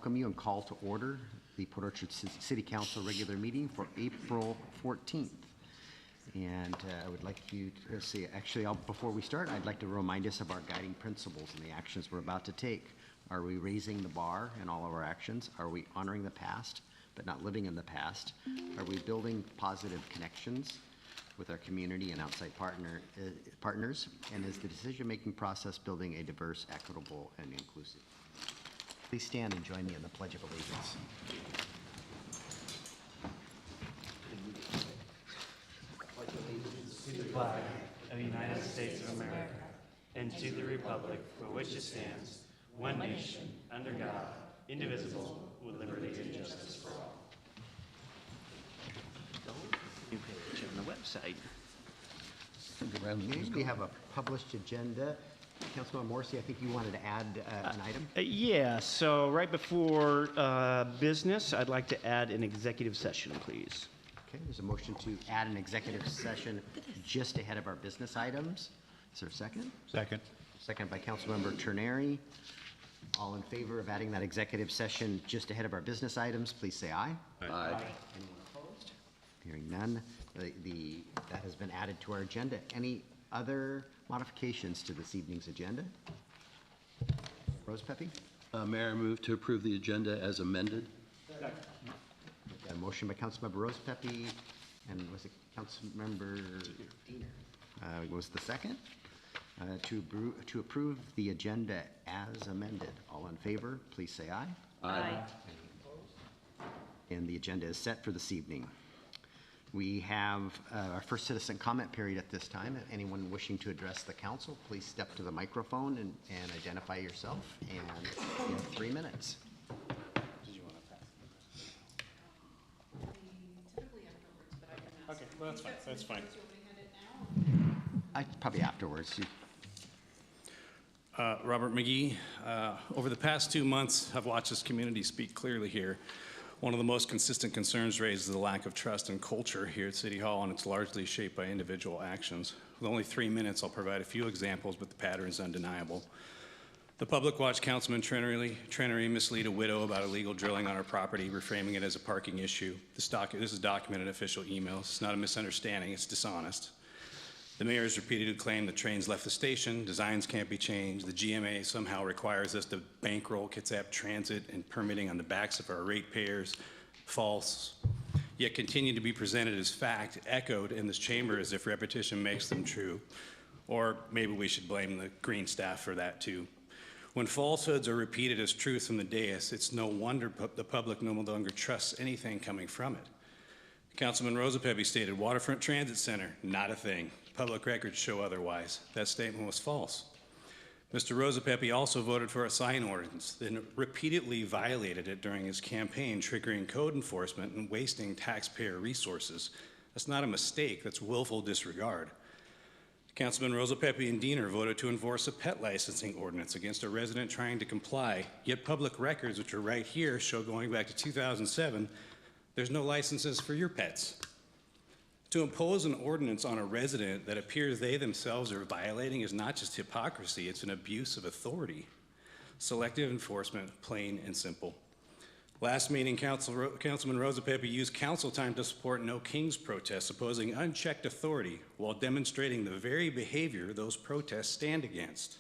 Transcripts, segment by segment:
welcome you and call to order the Port Orchard City Council regular meeting for April 14th. And I would like you to see, actually, before we start, I'd like to remind us of our guiding principles and the actions we're about to take. Are we raising the bar in all of our actions? Are we honoring the past, but not living in the past? Are we building positive connections with our community and outside partners? And is the decision-making process building a diverse, equitable, and inclusive? Please stand and join me in the Pledge of Allegiance. To the flag of the United States of America, and to the republic for which it stands, one nation, under God, indivisible, with liberty and justice for all. New page on the website. Okay, we have a published agenda. Councilman Morrissey, I think you wanted to add an item? Yeah, so right before business, I'd like to add an executive session, please. Okay, there's a motion to add an executive session just ahead of our business items. Is there a second? Second. Second by Councilmember Terneri. All in favor of adding that executive session just ahead of our business items, please say aye. Aye. Anyone opposed? Hearing none, that has been added to our agenda. Any other modifications to this evening's agenda? Rose Pepe? Mayor, I move to approve the agenda as amended. A motion by Councilmember Rose Pepe, and was it Councilmember Diener? Was the second? To approve the agenda as amended. All in favor, please say aye. Aye. And the agenda is set for this evening. We have our first citizen comment period at this time. Anyone wishing to address the council, please step to the microphone and identify yourself. And you have 3 minutes. Did you want to pass? Typically afterwards, but I can ask. Okay, well, that's fine. That's fine. Do you want me to hand it now? Probably afterwards. Robert McGee. Over the past 2 months, I've watched this community speak clearly here. One of the most consistent concerns raised is the lack of trust and culture here at City Hall, and it's largely shaped by individual actions. With only 3 minutes, I'll provide a few examples, but the pattern is undeniable. The public watched Councilman Terneri mislead a widow about illegal drilling on her property, reframing it as a parking issue. This is documented official emails. It's not a misunderstanding, it's dishonest. The mayor has repeatedly claimed the trains left the station, designs can't be changed, the GMA somehow requires us to bankroll Kitsap Transit and permitting on the backs of our ratepayers. False. Yet continue to be presented as fact, echoed in this chamber as if repetition makes them true. Or maybe we should blame the Green staff for that too. When falsehoods are repeated as truth from the dais, it's no wonder the public no longer trusts anything coming from it. Councilman Rose Pepe stated, Waterfront Transit Center, not a thing. Public records show otherwise. That statement was false. Mr. Rose Pepe also voted for a sign ordinance, then repeatedly violated it during his campaign, triggering code enforcement and wasting taxpayer resources. That's not a mistake, that's willful disregard. Councilman Rose Pepe and Diener voted to enforce a pet licensing ordinance against a resident trying to comply, yet public records, which are right here, show going back to 2007, there's no licenses for your pets. To impose an ordinance on a resident that appears they themselves are violating is not just hypocrisy, it's an abuse of authority. Selective enforcement, plain and simple. Last meeting, Councilman Rose Pepe used council time to support No Kings protests, opposing unchecked authority while demonstrating the very behavior those protests stand against.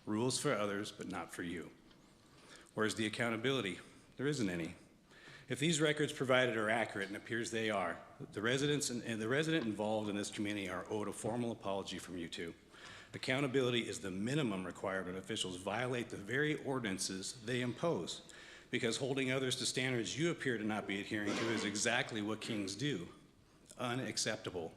Rules for others, but not for you. Where's the accountability? There isn't any. If these records provided are accurate, and it appears they are, the residents and the resident involved in this community are owed a formal apology from you two. Accountability is the minimum required when officials violate the very ordinances they impose, because holding others to standards you appear to not be adhering to is exactly what kings do. Unacceptable.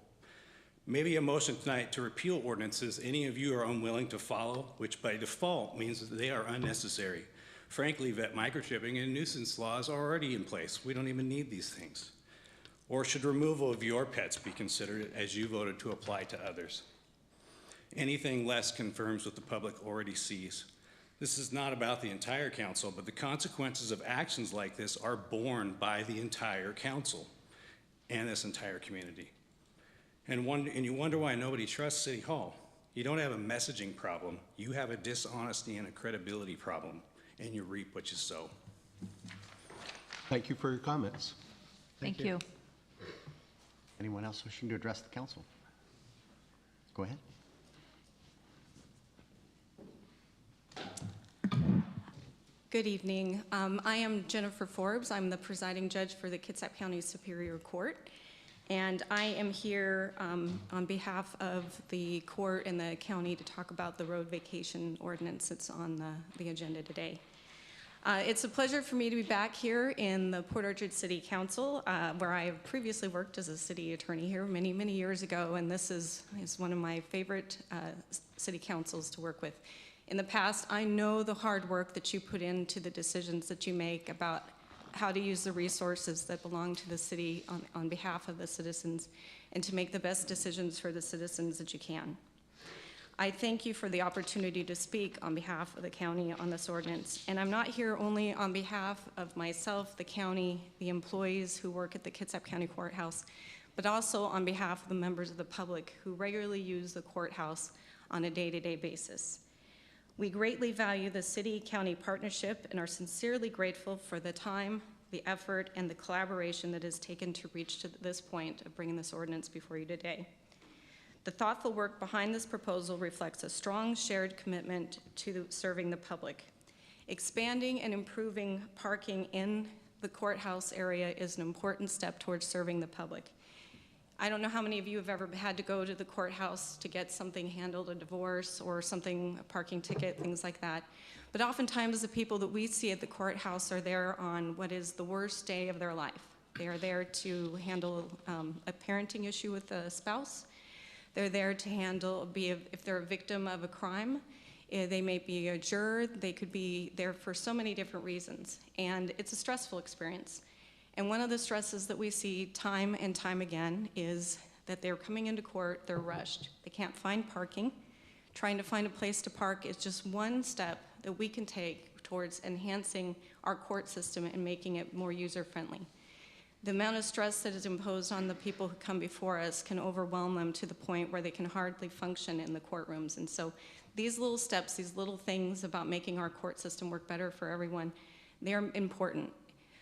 Maybe a motion tonight to repeal ordinances any of you are unwilling to follow, which by default means that they are unnecessary. Frankly, vet microchipping and nuisance laws are already in place. We don't even need these things. Or should removal of your pets be considered as you voted to apply to others? Anything less confirms what the public already sees. This is not about the entire council, but the consequences of actions like this are borne by the entire council and this entire community. And you wonder why nobody trusts City Hall. You don't have a messaging problem. You have a dishonesty and a credibility problem, and you reap what you sow. Thank you for your comments. Thank you. Anyone else wishing to address the council? Go ahead. Good evening. I am Jennifer Forbes. I'm the presiding judge for the Kitsap County Superior Court. And I am here on behalf of the court and the county to talk about the road vacation ordinance that's on the agenda today. It's a pleasure for me to be back here in the Port Orchard City Council, where I have previously worked as a city attorney here many, many years ago, and this is one of my favorite city councils to work with. In the past, I know the hard work that you put into the decisions that you make about how to use the resources that belong to the city on behalf of the citizens and to make the best decisions for the citizens that you can. I thank you for the opportunity to speak on behalf of the county on this ordinance. And I'm not here only on behalf of myself, the county, the employees who work at the Kitsap County Courthouse, but also on behalf of the members of the public who regularly use the courthouse on a day-to-day basis. We greatly value the city-county partnership and are sincerely grateful for the time, the effort, and the collaboration that has taken to reach to this point of bringing this ordinance before you today. The thoughtful work behind this proposal reflects a strong shared commitment to serving the public. Expanding and improving parking in the courthouse area is an important step towards serving the public. I don't know how many of you have ever had to go to the courthouse to get something handled, a divorce or something, a parking ticket, things like that. But oftentimes the people that we see at the courthouse are there on what is the worst day of their life. They are there to handle a parenting issue with a spouse. They're there to handle, if they're a victim of a crime, they may be a juror, they could be there for so many different reasons. And it's a stressful experience. And one of the stresses that we see time and time again is that they're coming into court, they're rushed. They can't find parking. Trying to find a place to park is just one step that we can take towards enhancing our court system and making it more user-friendly. The amount of stress that is imposed on the people who come before us can overwhelm them to the point where they can hardly function in the courtrooms. And so these little steps, these little things about making our court system work better for everyone, they're important.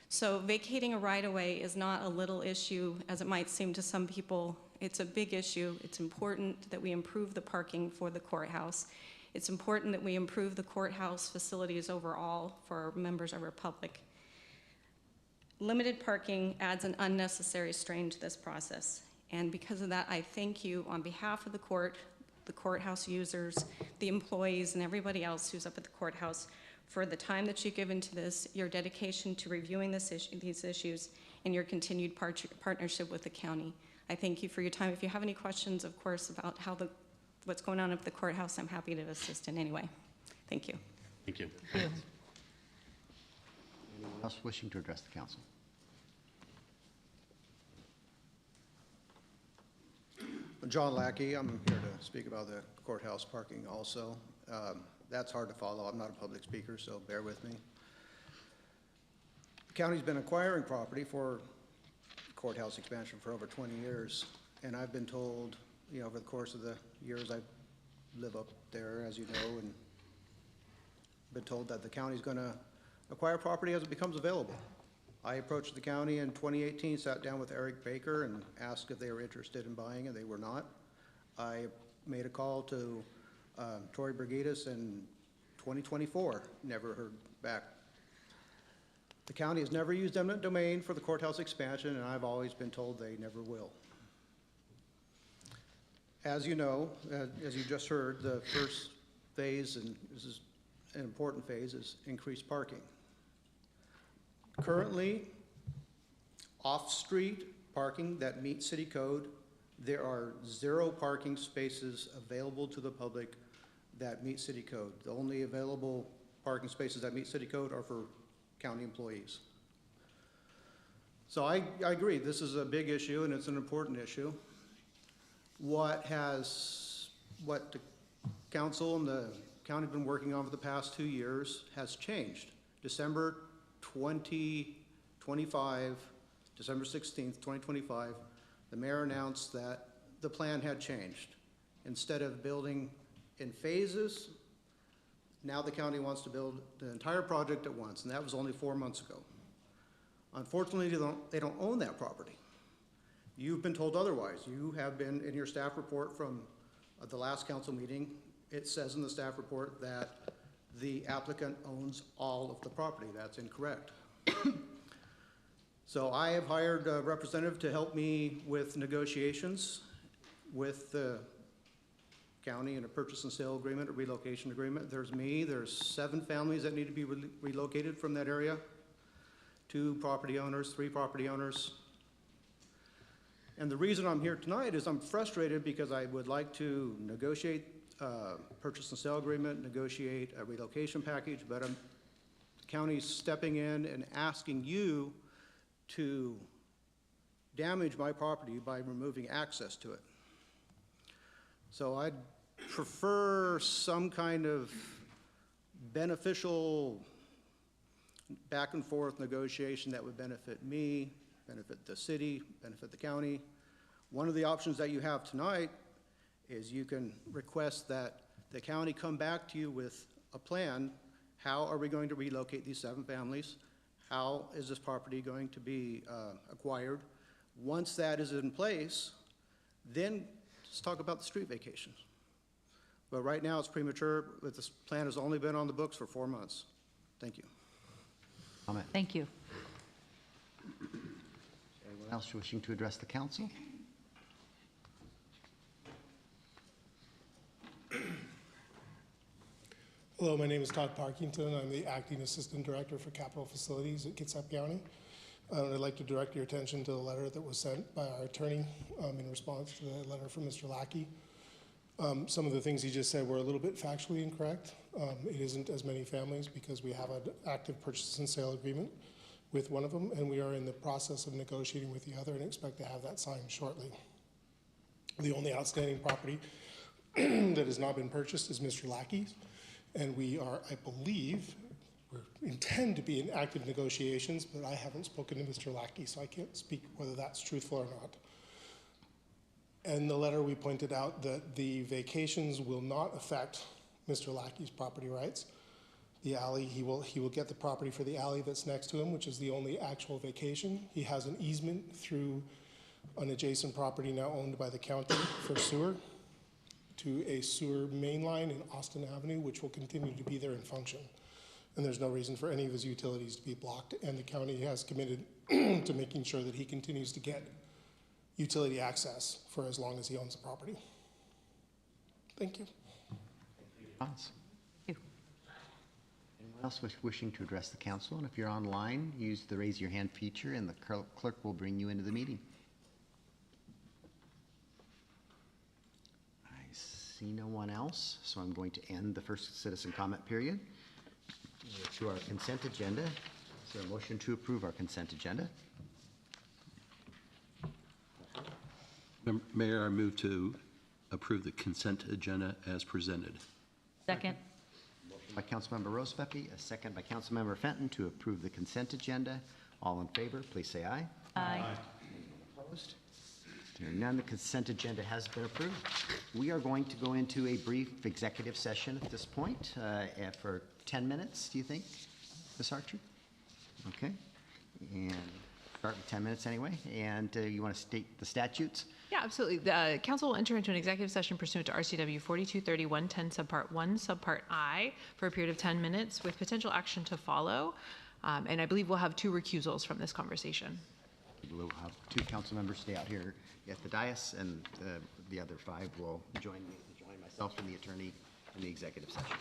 So vacating a right-of-way is not a little issue, as it might seem to some people. It's a big issue. It's important that we improve the parking for the courthouse. It's important that we improve the courthouse facilities overall for our members of our public. Limited parking adds an unnecessary strain to this process. And because of that, I thank you on behalf of the court, the courthouse users, the employees, and everybody else who's up at the courthouse for the time that you've given to this, your dedication to reviewing these issues, and your continued partnership with the county. I thank you for your time. If you have any questions, of course, about what's going on at the courthouse, I'm happy to assist in any way. Thank you. Thank you. Thank you. Anyone else wishing to address the council? John Lackey, I'm here to speak about the courthouse parking also. That's hard to follow. I'm not a public speaker, so bear with me. The county's been acquiring property for courthouse expansion for over 20 years, and I've been told, over the course of the years I live up there, as you know, and been told that the county's going to acquire property as it becomes available. I approached the county in 2018, sat down with Eric Baker and asked if they were interested in buying, and they were not. I made a call to Troy Brigidas in 2024, never heard back. The county has never used eminent domain for the courthouse expansion, and I've always been told they never will. As you know, as you just heard, the first phase, and this is an important phase, is increased parking. Currently, off-street parking that meets city code, there are 0 parking spaces available to the public that meet city code. The only available parking spaces that meet city code are for county employees. So I agree, this is a big issue and it's an important issue. What the council and the county have been working on for the past 2 years has changed. December 2025, December 16th, 2025, the mayor announced that the plan had changed. Instead of building in phases, now the county wants to build the entire project at once, and that was only 4 months ago. Unfortunately, they don't own that property. You've been told otherwise. You have been, in your staff report from the last council meeting, it says in the staff report that the applicant owns all of the property. That's incorrect. So I have hired a representative to help me with negotiations with the county in a purchase and sale agreement, a relocation agreement. There's me, there's 7 families that need to be relocated from that area, 2 property owners, 3 property owners. And the reason I'm here tonight is I'm frustrated because I would like to negotiate a purchase and sale agreement, negotiate a relocation package, but the county's stepping in and asking you to damage my property by removing access to it. So I'd prefer some kind of beneficial back and forth negotiation that would benefit me, benefit the city, benefit the county. One of the options that you have tonight is you can request that the county come back to you with a plan. How are we going to relocate these 7 families? How is this property going to be acquired? Once that is in place, then let's talk about the street vacations. But right now it's premature, but this plan has only been on the books for 4 months. Thank you. Comment? Thank you. Anyone else wishing to address the council? Hello, my name is Todd Parkington. I'm the Acting Assistant Director for Capital Facilities at Kitsap County. I'd like to direct your attention to the letter that was sent by our attorney in response to the letter from Mr. Lackey. Some of the things he just said were a little bit factually incorrect. It isn't as many families because we have an active purchase and sale agreement with one of them, and we are in the process of negotiating with the other and expect to have that signed shortly. The only outstanding property that has not been purchased is Mr. Lackey's. And we are, I believe, we intend to be in active negotiations, but I haven't spoken to Mr. Lackey, so I can't speak whether that's truthful or not. In the letter, we pointed out that the vacations will not affect Mr. Lackey's property rights. The alley, he will get the property for the alley that's next to him, which is the only actual vacation. He has an easement through an adjacent property now owned by the county for sewer, to a sewer main line in Austin Avenue, which will continue to be there in function. And there's no reason for any of his utilities to be blocked, and the county has committed to making sure that he continues to get utility access for as long as he owns the property. Thank you. Hans? Thank you. Anyone else wishing to address the council? And if you're online, use the raise your hand feature and the clerk will bring you into the meeting. See no one else, so I'm going to end the first citizen comment period. To our consent agenda. Is there a motion to approve our consent agenda? Mayor, I move to approve the consent agenda as presented. Second. Motion by Councilmember Rosepepe, a second by Councilmember Fenton to approve the consent agenda. All in favor, please say aye. Aye. Opposed? Hearing none, the consent agenda has been approved. We are going to go into a brief executive session at this point for 10 minutes, do you think, Ms. Archer? Okay. And start with 10 minutes anyway. And you want to state the statutes? Yeah, absolutely. The council will enter into an executive session pursuant to RCW 423110 subpart 1 subpart I for a period of 10 minutes with potential action to follow. And I believe we'll have 2 recusals from this conversation. We'll have 2 council members stay out here at the dais, and the other 5 will join myself and the attorney in the executive session.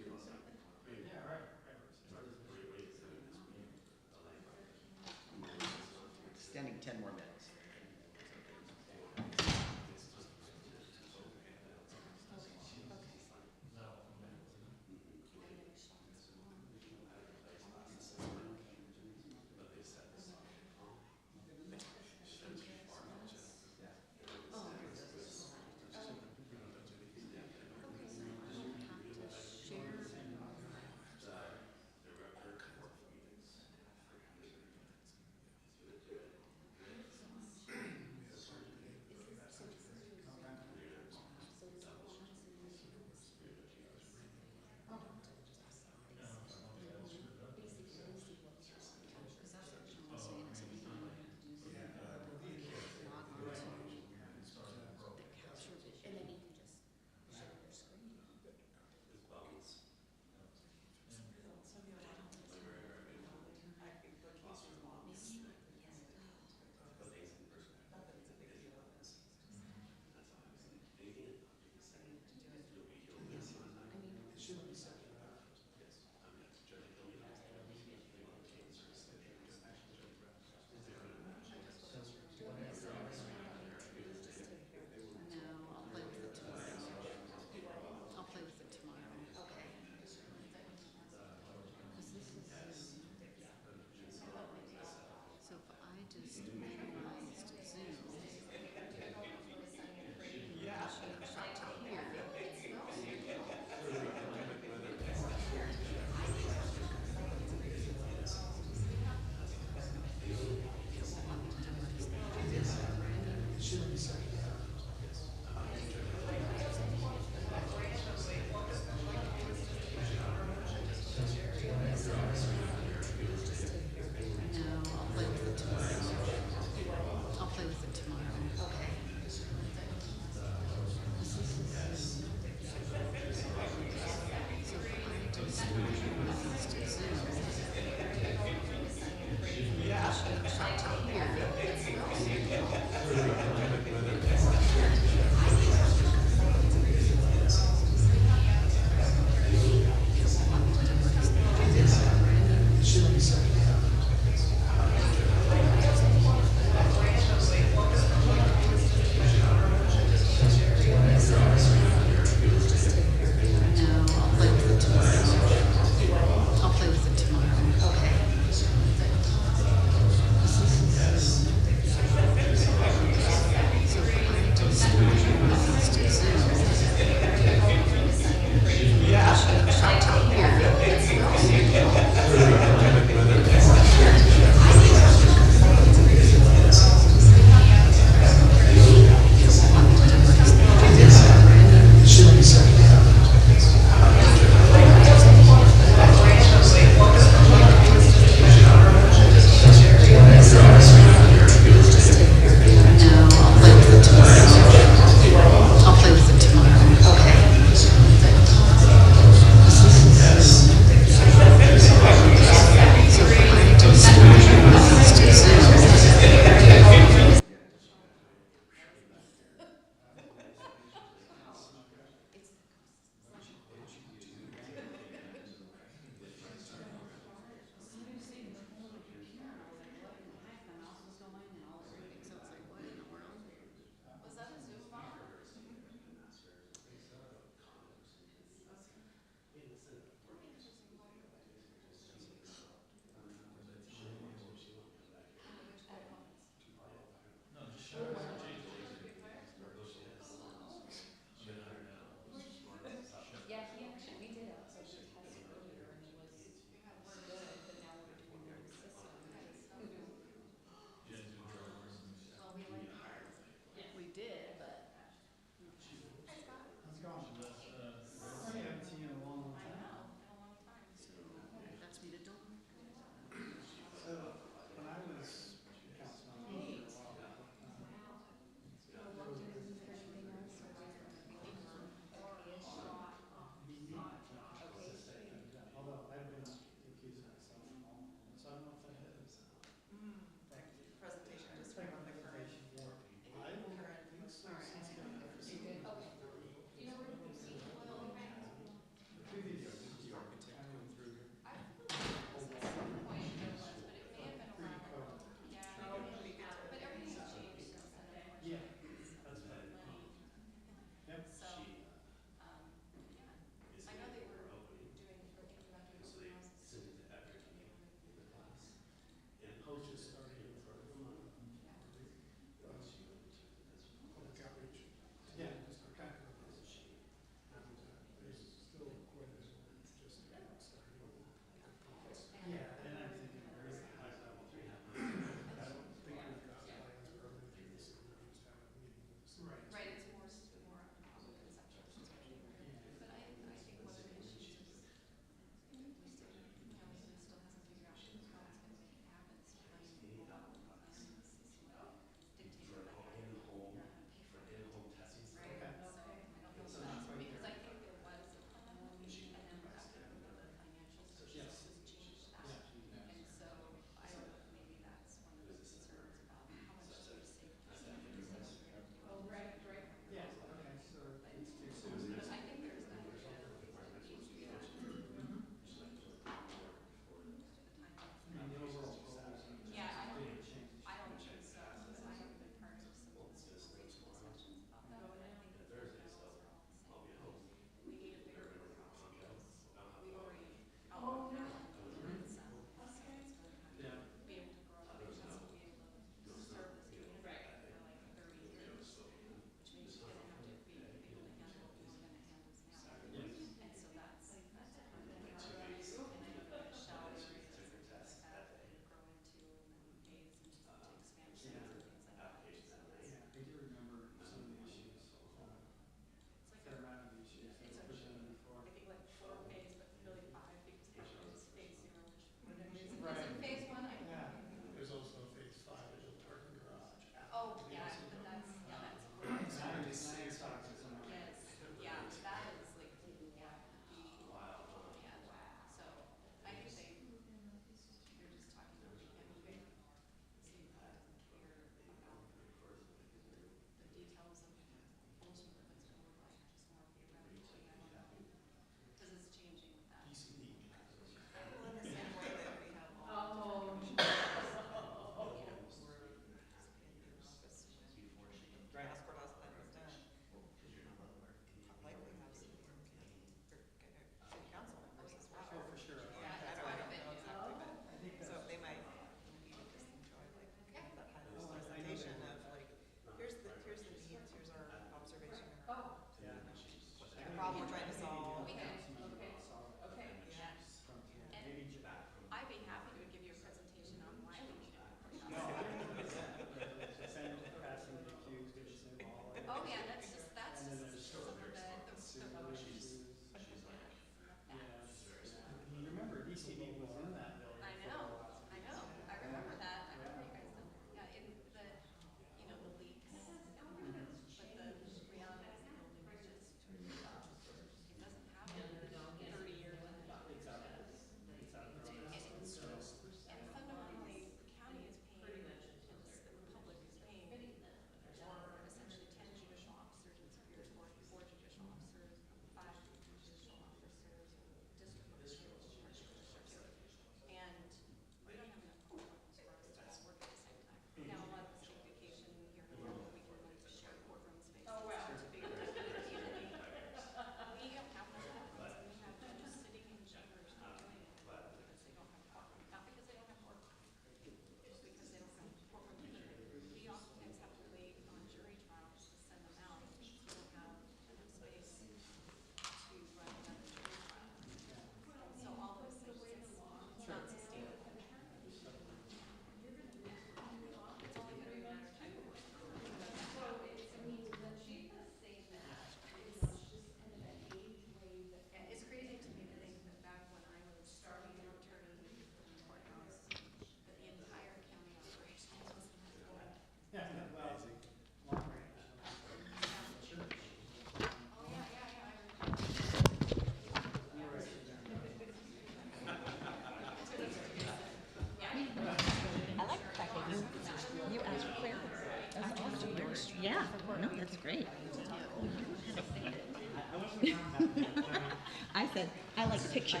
I said, I like pictures.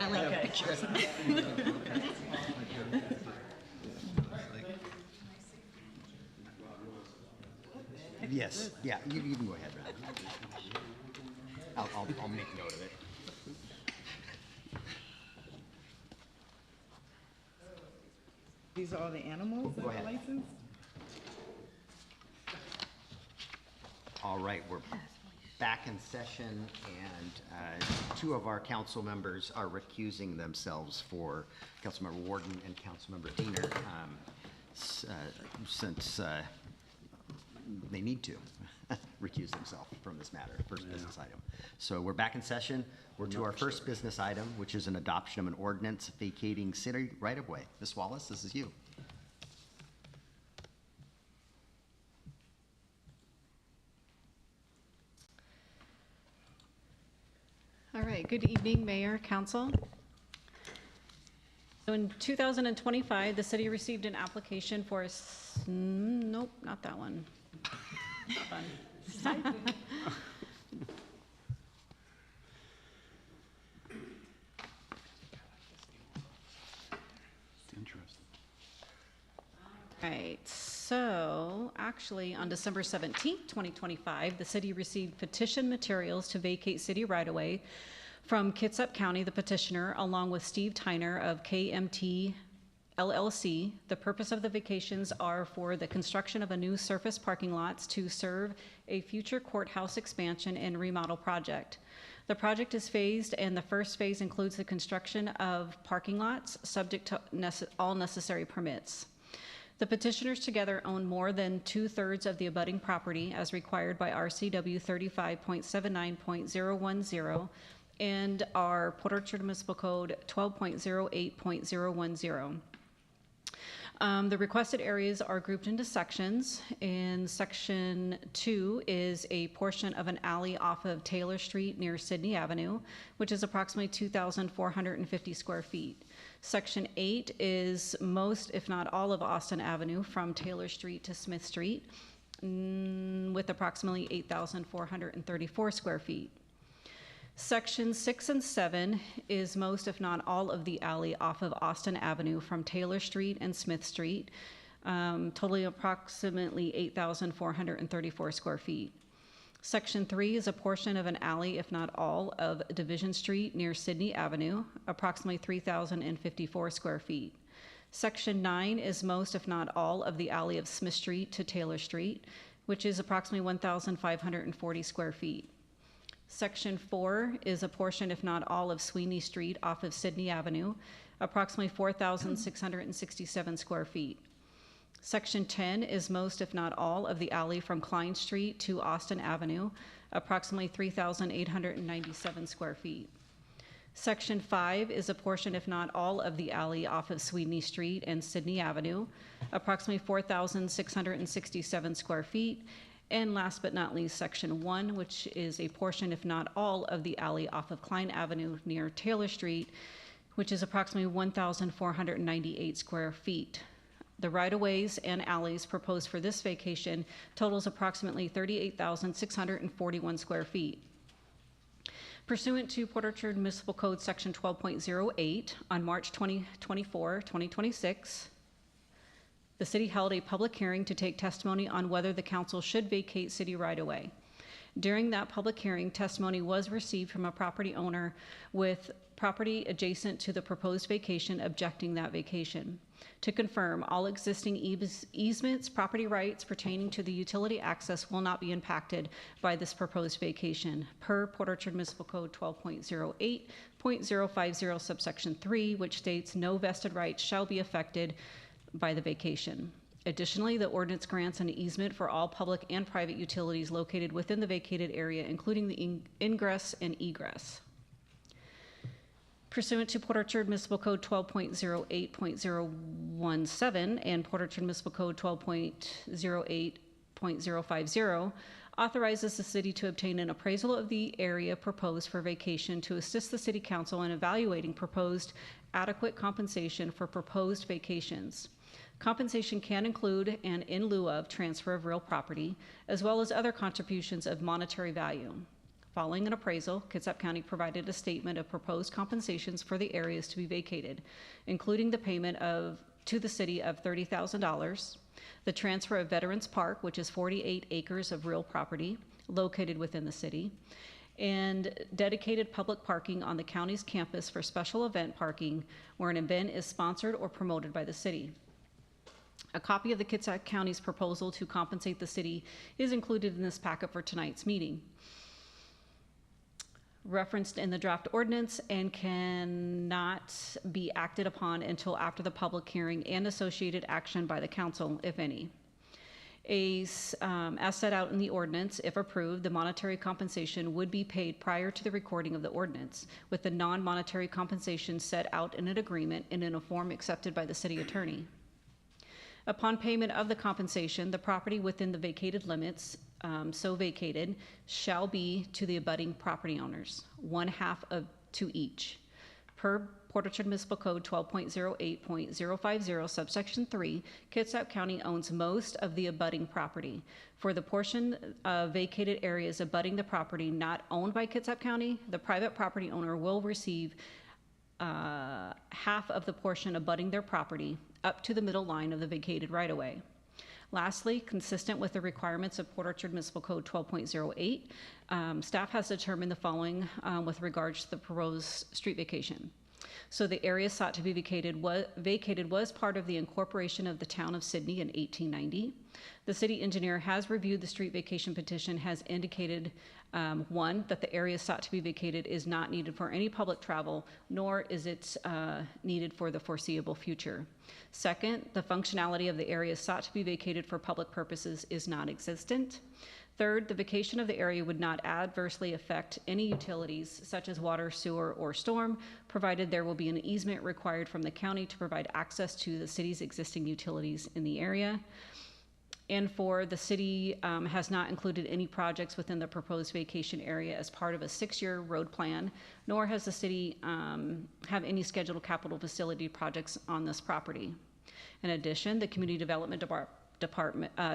I like pictures. Yes, yeah, you can go ahead, Brad. I'll make note of it. These are all the animals that Go are ahead. licensed? All right, we're back in session, and two of our council members are recusing themselves for Councilmember Warden and Councilmember Diener, since they need to recuse themselves from this matter, first business item. So we're back in session. We're to our first business item, which is an adoption of an ordinance vacating city right-of-way. Ms. Wallace, this is you. All right, good evening, Mayor, Council. So in 2025, the city received an application for, nope, not that one. That one. Interesting. All right, so actually on December 17th, 2025, the city received petition materials to vacate city right-of-way from Kitsap County, the petitioner, along with Steve Tyner of KMT LLC. The purpose of the vacations are for the construction of a new surface parking lots to serve a future courthouse expansion and remodel project. The project is phased, and the first phase includes the construction of parking lots subject to all necessary permits. The petitioners together own more than 2/3 of the abutting property as required by RCW 35.79.010 and our Port Orchard Municipal Code 12.08.010. The requested areas are grouped into sections. In section 2 is a portion of an alley off of Taylor Street near Sydney Avenue, which is approximately 2,450 square feet. Section 8 is most, if not all, of Austin Avenue from Taylor Street to Smith Street, with approximately 8,434 square feet. Sections 6 and 7 is most, if not all, of the alley off of Austin Avenue from Taylor Street and Smith Street, totaling approximately 8,434 square feet. Section 3 is a portion of an alley, if not all, of Division Street near Sydney Avenue, approximately 3,054 square feet. Section 9 is most, if not all, of the alley of Smith Street to Taylor Street, which is approximately 1,540 square feet. Section 4 is a portion, if not all, of Sweeney Street off of Sydney Avenue, approximately 4,667 square feet. Section 10 is most, if not all, of the alley from Klein Street to Austin Avenue, approximately 3,897 square feet. Section 5 is a portion, if not all, of the alley off of Sweeney Street and Sydney Avenue, approximately 4,667 square feet. And last but not least, Section 1, which is a portion, if not all, of the alley off of Klein Avenue near Taylor Street, which is approximately 1,498 square feet. The right-of-ways and alleys proposed for this vacation totals approximately 38,641 square feet. Pursuant to Port Orchard Municipal Code Section 12.08, on March 24, 2026, the city held a public hearing to take testimony on whether the council should vacate city right-of-way. During that public hearing, testimony was received from a property owner with property adjacent to the proposed vacation objecting that vacation. To confirm, all existing easements, property rights pertaining to the utility access will not be impacted by this proposed vacation, per Port Orchard Municipal Code 12.08.050 subsection 3, which states no vested rights shall be affected by the vacation. Additionally, the ordinance grants an easement for all public and private utilities located within the vacated area, including the ingress and egress. Pursuant to Port Orchard Municipal Code 12.08.017 and Port Orchard Municipal Code 12.08.050, authorizes the city to obtain an appraisal of the area proposed for vacation to assist the city council in evaluating proposed adequate compensation for proposed vacations. Compensation can include an in lieu of transfer of real property, as well as other contributions of monetary value. Following an appraisal, Kitsap County provided a statement of proposed compensations for the areas to be vacated, including the payment to the city of $30,000, the transfer of Veterans Park, which is 48 acres of real property located within the city, and dedicated public parking on the county's campus for special event parking where an event is sponsored or promoted by the city. A copy of the Kitsap County's proposal to compensate the city is included in this packet for tonight's meeting, referenced in the draft ordinance, and cannot be acted upon until after the public hearing and associated action by the council, if any. As set out in the ordinance, if approved, the monetary compensation would be paid prior to the recording of the ordinance, with the non-monetary compensation set out in an agreement and in a form accepted by the city attorney. Upon payment of the compensation, the property within the vacated limits, so vacated, shall be to the abutting property owners, 1/2 to each. Per Port Orchard Municipal Code 12.08.050, subsection 3, Kitsap County owns most of the abutting property. For the portion of vacated areas abutting the property not owned by Kitsap County, the private property owner will receive half of the portion abutting their property up to the middle line of the vacated right-of-way. Lastly, consistent with the requirements of Port Orchard Municipal Code 12.08, staff has determined the following with regards to the proposed street vacation. So the area sought to be vacated was part of the incorporation of the town of Sydney in 1890. The city engineer has reviewed the street vacation petition, has indicated, one, that the area sought to be vacated is not needed for any public travel, nor is it needed for the foreseeable future. Second, the functionality of the area sought to be vacated for public purposes is non-existent. Third, the vacation of the area would not adversely affect any utilities such as water, sewer, or storm, provided there will be an easement required from the county to provide access to the city's existing utilities in the area. And four, the city has not included any projects within the proposed vacation area as part of a 6-year road plan, nor has the city have any scheduled capital facility projects on this property. In addition, the Community Development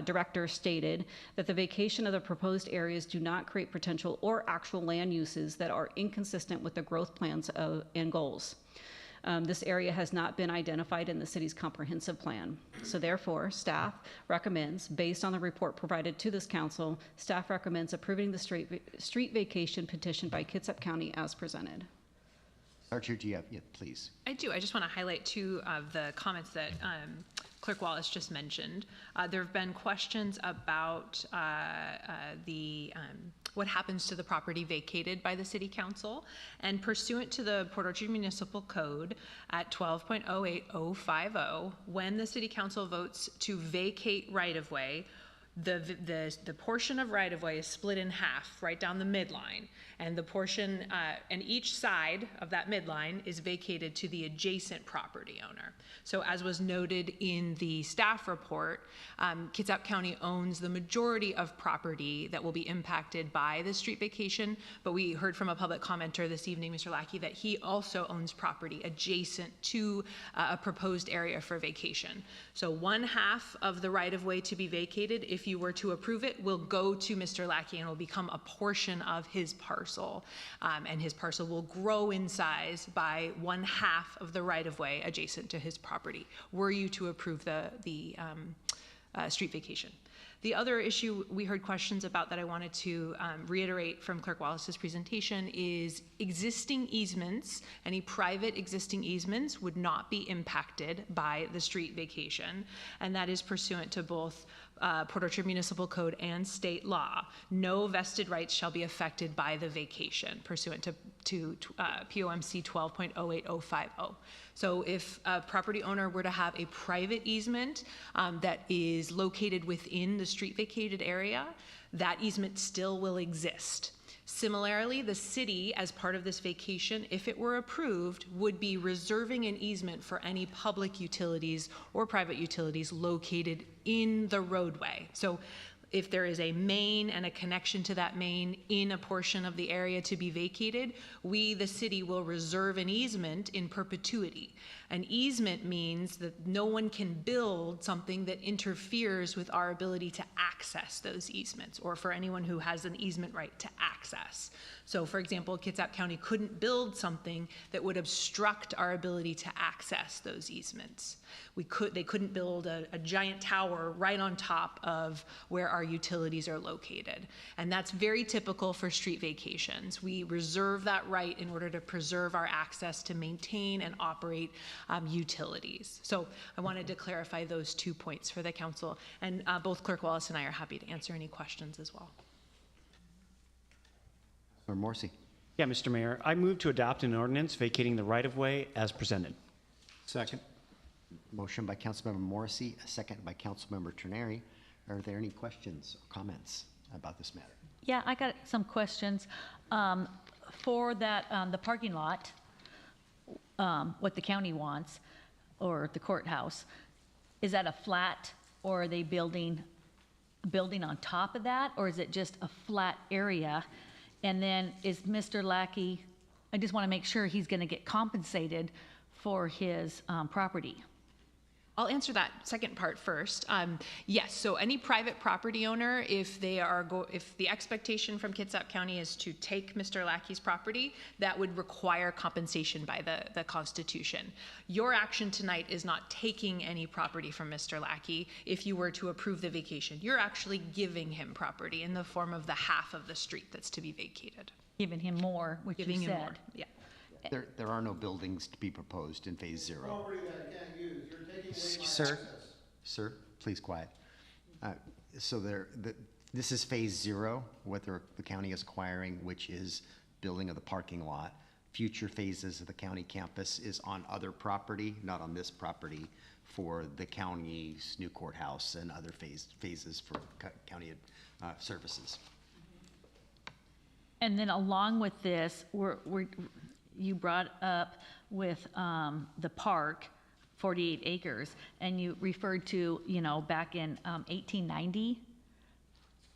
Director stated that the vacation of the proposed areas do not create potential or actual land uses that are inconsistent with the growth plans and goals. This area has not been identified in the city's comprehensive plan. So therefore, staff recommends, based on the report provided to this council, staff recommends approving the street vacation petition by Kitsap County as presented. Archer, do you have, yeah, please. I do. I just want to highlight two of the comments that Clerk Wallace just mentioned. There have been questions about what happens to the property vacated by the City Council. And pursuant to the Port Orchard Municipal Code at 12.08050, when the City Council votes to vacate right-of-way, the portion of right-of-way is split in half right down the midline, and the portion and each side of that midline is vacated to the adjacent property owner. So as was noted in the staff report, Kitsap County owns the majority of property that will be impacted by the street vacation, but we heard from a public commenter this evening, Mr. Lackey, that he also owns property adjacent to a proposed area for vacation. So 1/2 of the right-of-way to be vacated, if you were to approve it, will go to Mr. Lackey and will become a portion of his parcel. And his parcel will grow in size by 1/2 of the right-of-way adjacent to his property, were you to approve the street vacation. The other issue we heard questions about that I wanted to reiterate from Clerk Wallace's presentation is existing easements, any private existing easements would not be impacted by the street vacation, and that is pursuant to both Port Orchard Municipal Code and state law. No vested rights shall be affected by the vacation pursuant to POMC 12.08050. So if a property owner were to have a private easement that is located within the street vacated area, that easement still will exist. Similarly, the city, as part of this vacation, if it were approved, would be reserving an easement for any public utilities or private utilities located in the roadway. So If there is a main and a connection to that main in a portion of the area to be vacated, we, the city, will reserve an easement in perpetuity. An easement means that no one can build something that interferes with our ability to access those easements, or for anyone who has an easement right to access. So for example, Kitsap County couldn't build something that would obstruct our ability to access those easements. They couldn't build a giant tower right on top of where our utilities are located. And that's very typical for street vacations. We reserve that right in order to preserve our access to maintain and operate utilities. So I wanted to clarify those 2 points for the council. And both Clerk Wallace and I are happy to answer any questions as well. Councilmember Morrissey. Yeah, Mr. Mayor, I move to adopt an ordinance vacating the right-of-way as presented. Second. Motion by Councilmember Morrissey, a second by Councilmember Trenary. Are there any questions or comments about this matter? Yeah, I got some questions. For that, the parking lot, what the county wants, or the courthouse, is that a flat, or are they building on top of that, or is it just a flat area? And then is Mr. Lackey, I just want to make sure he's going to get compensated for his property. I'll answer that second part first. Yes, so any private property owner, if the expectation from Kitsap County is to take Mr. Lackey's property, that would require compensation by the Constitution. Your action tonight is not taking any property from Mr. Lackey if you were to approve the vacation. You're actually giving him property in the form of the half of the street that's to be vacated. Giving him more, which Giving you him more, said. yeah. There are no buildings to be proposed in Phase 0. Property that I can't use, you're taking away my Sir, access. sir, please quiet. So this is Phase 0, what the county is acquiring, which is building of the parking lot. Future phases of the county campus is on other property, not on this property, for the county's new courthouse and other phases for county services. And then along with this, you brought up with the park, 48 acres, and you referred to, back in 1890,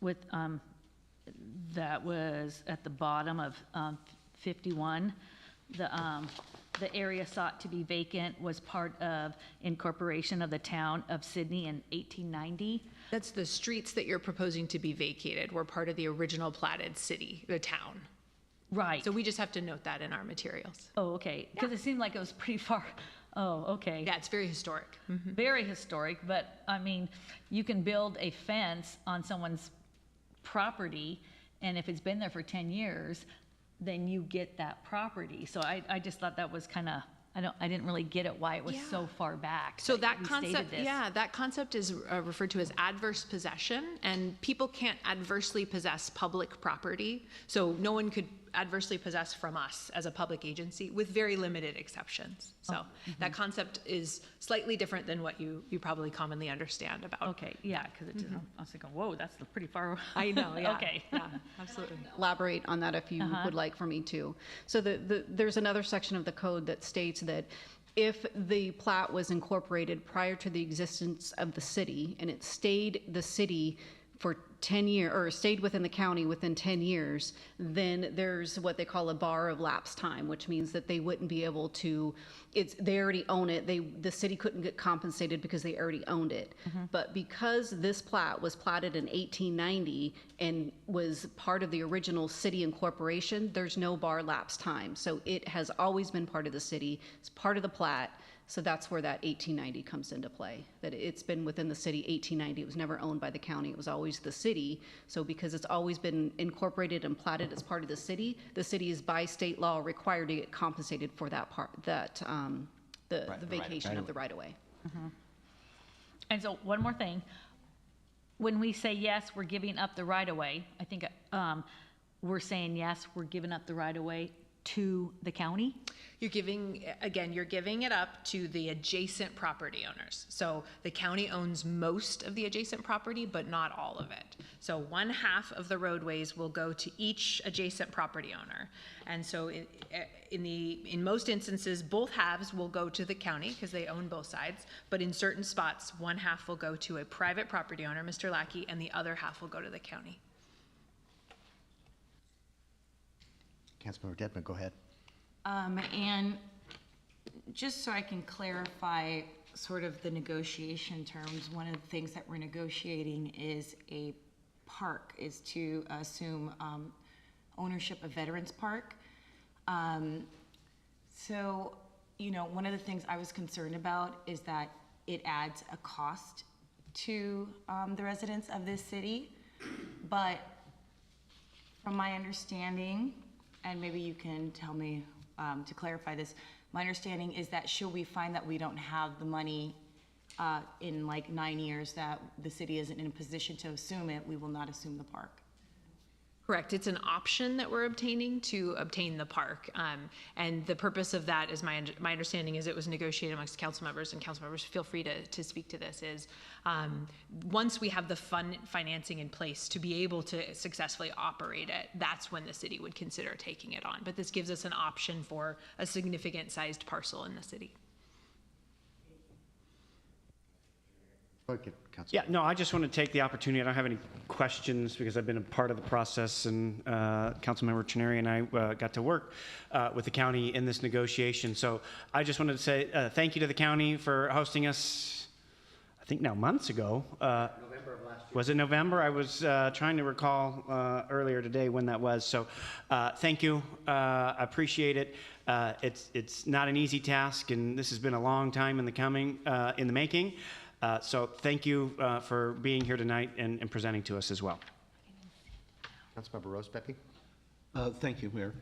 with, that was at the bottom of 51. The area sought to be vacant was part of incorporation of the town of Sydney in 1890. That's the streets that you're proposing to be vacated were part of the original platted city, the town. Right. So we just have to note that in our materials. Oh, okay, because it seemed like it was pretty far. Oh, okay. Yeah, it's very historic. Very historic, but I mean, you can build a fence on someone's property, and if it's been there for 10 years, then you get that property. So I just thought that was kind of, I didn't really get it, why it was so far back. So that we stated concept, this. yeah, that concept is referred to as adverse possession, and people can't adversely possess public property. So no one could adversely possess from us as a public agency, with very limited exceptions. So that concept is slightly different than what you probably commonly understand about. Okay, yeah, because I was thinking, whoa, that's pretty far. I know, yeah. Okay. Yeah, absolutely. Elaborate on that if you would like for me to. So there's another section of the code that states that if the plat was incorporated prior to the existence of the city, and it stayed the city for 10 years, or stayed within the county within 10 years, then there's what they call a bar of lapse time, which means that they wouldn't be able to, they already own it, the city couldn't get compensated because they already owned it. But because this plat was platted in 1890 and was part of the original city incorporation, there's no bar lapse time. So it has always been part of the city, it's part of the plat. So that's where that 1890 comes into play, that it's been within the city 1890. It was never owned by the county. It was always the city. So because it's always been incorporated and platted as part of the city is by state law required to get compensated for that part, the vacation of the right-of-way. And so one more thing, when we say yes, we're giving up the right-of-way, I think we're saying yes, we're giving up the right-of-way to the county? You're giving it up to the adjacent property owners. So the county owns most of the adjacent property, but not all of it. So one half of the roadways will go to each adjacent property owner. And so in most instances, both halves will go to the county because they own both sides. But in certain spots, one half will go to a private property owner, Mr. Lackey, and the other half will go to the county. Councilmember Dedman, go ahead. And just so I can clarify sort of the negotiation terms, one of the things that we're negotiating is a park, is to assume ownership of Veterans Park. So, you know, one of the things I was concerned about is that it adds a cost to the residents of this city. But from my understanding, and maybe you can tell me to clarify this, my understanding is that should we find that we don't have the money in like 9 years, that the city isn't in a position to assume it, we will not assume the park. Correct. It's an option that we're obtaining to obtain the park. And the purpose of that is my understanding is it was negotiated amongst council members, and council members feel free to speak to this, is once we have the financing in place to be able to successfully operate it, that's when the city would consider taking it on. But this gives us an option for a significant sized parcel in the city. Okay, Councilmember. Yeah, no, I just want to take the opportunity. I don't have any questions because I've been a part of the process, and Councilmember Chenary and I got to work with the county in this negotiation. So I just wanted to say thank you to the county for hosting us, I think now months ago. November of last year. Was it November? I was trying to recall earlier today when that was. So thank you. I appreciate it. It's not an easy task, and this has been a long time in the making. So thank you for being here tonight and presenting to us as well. Councilmember Rose Pepe? Thank you, Mayor.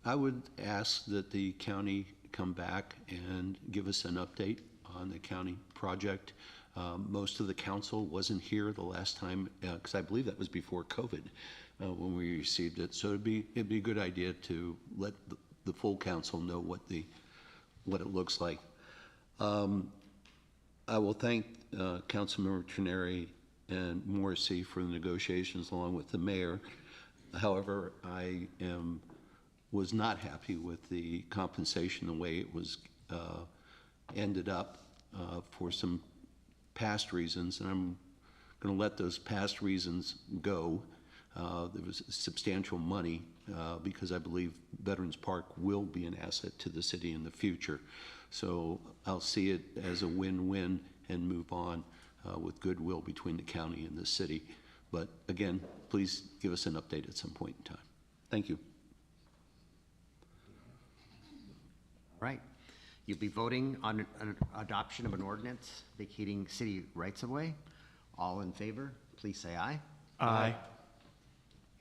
I would ask that the county come back and give us an update on the county project. Most of the council wasn't here the last time, because I believe that was before COVID when we received it. So it'd be a good idea to let the full council know what it looks like. I will thank Councilmember Chenary and Morrissey for the negotiations along with the mayor. However, I was not happy with the compensation, the way it was ended up for some past reasons, and I'm going to let those past reasons go. There was substantial money because I believe Veterans Park will be an asset to the city in the future. So I'll see it as a win-win and move on with goodwill between the county and the city. But again, please give us an update at some point in time. Thank you. Right. You'll be voting on an adoption of an ordinance vacating city rights-of-way. All in favor, please say aye. Aye.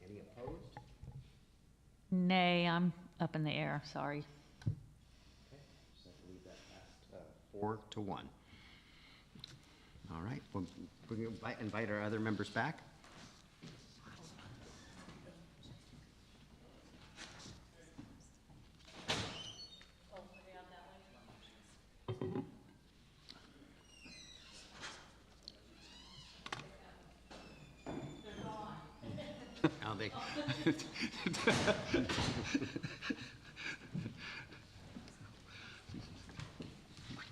Any opposed? Nay, I'm up in the air, sorry. So I believe that passed 4-1. All right, we'll invite our other members back. Now they.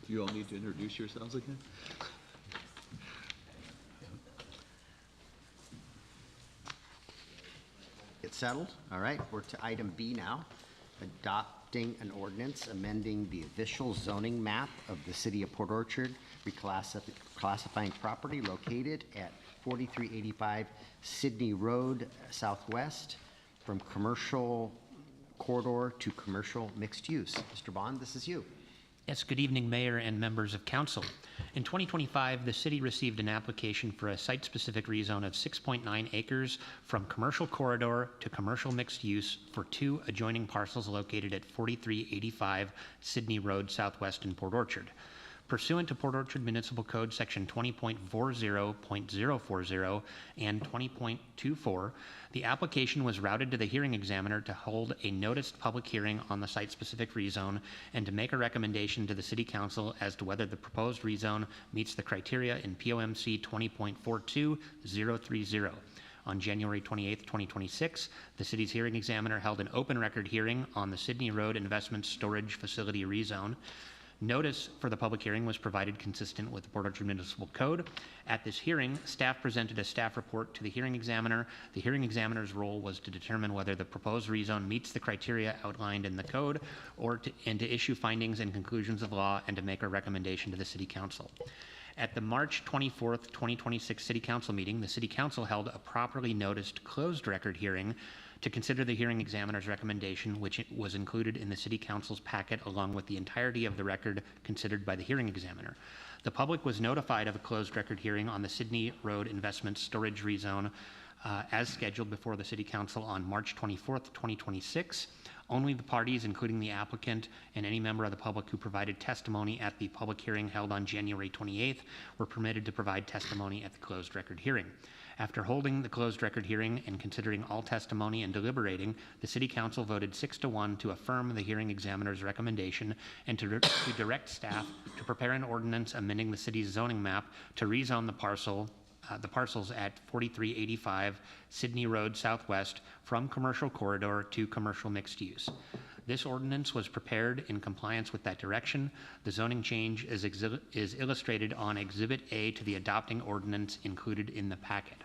You all need to introduce yourselves again? Get settled. All right, we're to item B now. Adopting an ordinance amending the official zoning map of the city of Port Orchard, reclassifying property located at 4385 Sydney Road Southwest from commercial corridor to commercial mixed use. Mr. Bond, this is you. Yes, good evening, Mayor and members of council. In 2025, the city received an application for a site-specific rezone of 6.9 acres from commercial corridor to commercial mixed use for 2 adjoining parcels located at 4385 Sydney Road Southwest in Port Orchard. Pursuant to Port Orchard Municipal Code Section 20.40.040 and 20.24, the application was routed to the hearing examiner to hold a noticed public hearing on the site-specific rezone and to make a recommendation to the City Council as to whether the proposed rezone meets the criteria in POMC 20.42030. On January 28, 2026, the city's hearing examiner held an open record hearing on the Sydney Road Investment Storage Facility rezone. Notice for the public hearing was provided consistent with the Port Orchard Municipal Code. At this hearing, staff presented a staff report to the hearing examiner. The hearing examiner's role was to determine whether the proposed rezone meets the criteria outlined in the code and to issue findings and conclusions of law and to make a recommendation to the City Council. At the March 24th, 2026 City Council meeting, the City Council held a properly noticed closed record hearing to consider the hearing examiner's recommendation, which was included in the City Council's packet along with the entirety of the record considered by the hearing examiner. The public was notified of a closed record hearing on the Sydney Road Investment Storage Rezone as scheduled before the City Council on March 24th, 2026. Only the parties, including the applicant and any member of the public who provided testimony at the public hearing held on January 28th, were permitted to provide testimony at the closed record hearing. After holding the closed record hearing and considering all testimony and deliberating, the City Council voted 6-1 to affirm the hearing examiner's recommendation and to direct staff to prepare an ordinance amending the city's zoning map to rezone the parcels at 4385 Sydney Road Southwest from commercial corridor to commercial mixed use. This ordinance was prepared in compliance with that direction. The zoning change is illustrated on Exhibit A to the adopting ordinance included in the packet.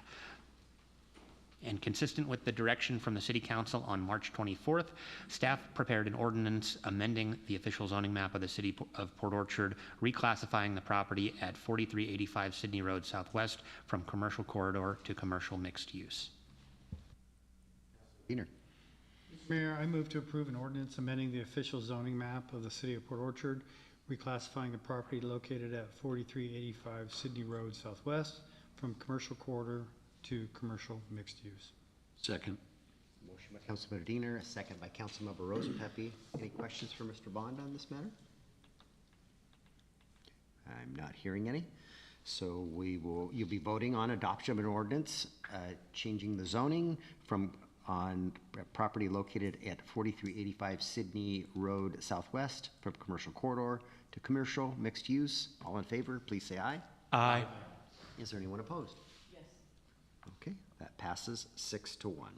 And consistent with the direction from the City Council on March 24th, staff prepared an ordinance amending the official zoning map of the City of Port Orchard, reclassifying the property at 4385 Sydney Road Southwest from commercial corridor to commercial mixed use. Diener. Mayor, I move to approve an ordinance amending the official zoning map of the City of Port Orchard, reclassifying the property located at 4385 Sydney Road Southwest from commercial corridor to commercial mixed use. Second. Motion by Councilmember Diener, a second by Councilmember Rosenpepe. Any questions for Mr. Bond on this matter? I'm not hearing any. So you'll be voting on adoption of an ordinance changing the zoning from on property located at 4385 Sydney Road Southwest from commercial corridor to commercial mixed use. All in favor, please say aye. Aye. Is there anyone opposed? Yes. Okay, that passes 6-1.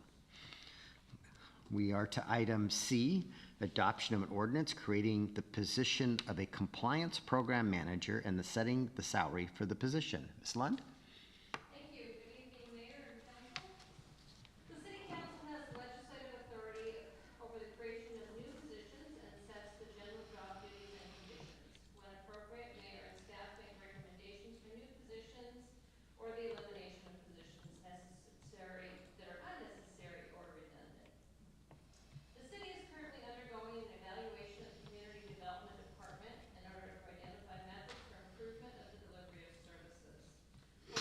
We are to item C, adoption of an ordinance creating the position of a compliance program manager and setting the salary for the position. Ms. Lund? Thank you. Good evening, Mayor and Council. The City Council has legislative authority over the creation of new positions and sets the general job duties and conditions. When appropriate, Mayor and staff make recommendations for new positions or the elimination of positions necessary that are unnecessary or redundant. The city is currently undergoing an evaluation of the Community Development Department in order to identify methods for improvement of the delivery of services. For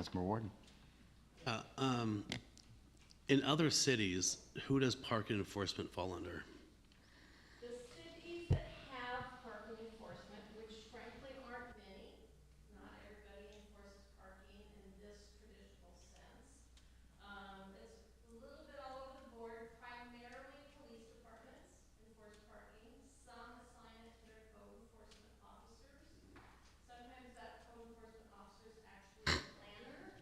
Councilmember Warden. In other cities, who does parking enforcement fall under? The cities that have parking enforcement, which frankly aren't many, not everybody enforces parking in this traditional sense. It's a little bit all over the board, primarily police departments enforce parking. Some assign it to their code enforcement officers. Sometimes that code enforcement officer is actually a planner.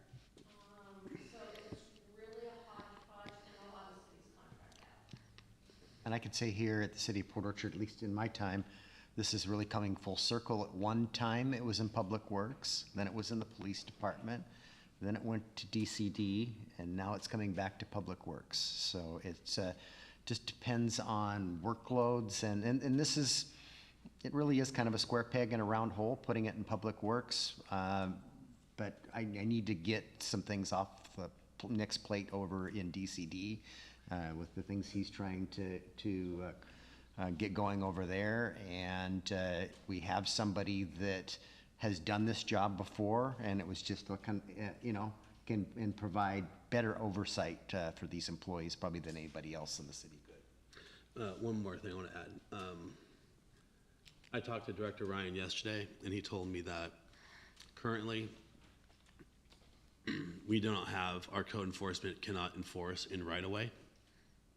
So it's really a hodgepodge, and a lot of cities contract out. And I could say here at the city of Port Orchard, at least in my time, this is really coming full circle. At one time, it was in Public Works, then it was in the police department, then it went to DCD, and now it's coming back to Public Works. So it's just depends on workloads, and this is, it really is kind of a square peg in a round hole, putting it in Public Works. But I need to get some things off the next plate over in DCD with the things he's trying to get going over there. And we have somebody that has done this job before, and it was just looking, can provide better oversight for these employees probably than anybody else in the city could. One more thing I want to add. I talked to Director Ryan yesterday, and he told me that currently we do not have, our code enforcement cannot enforce in right-of-way.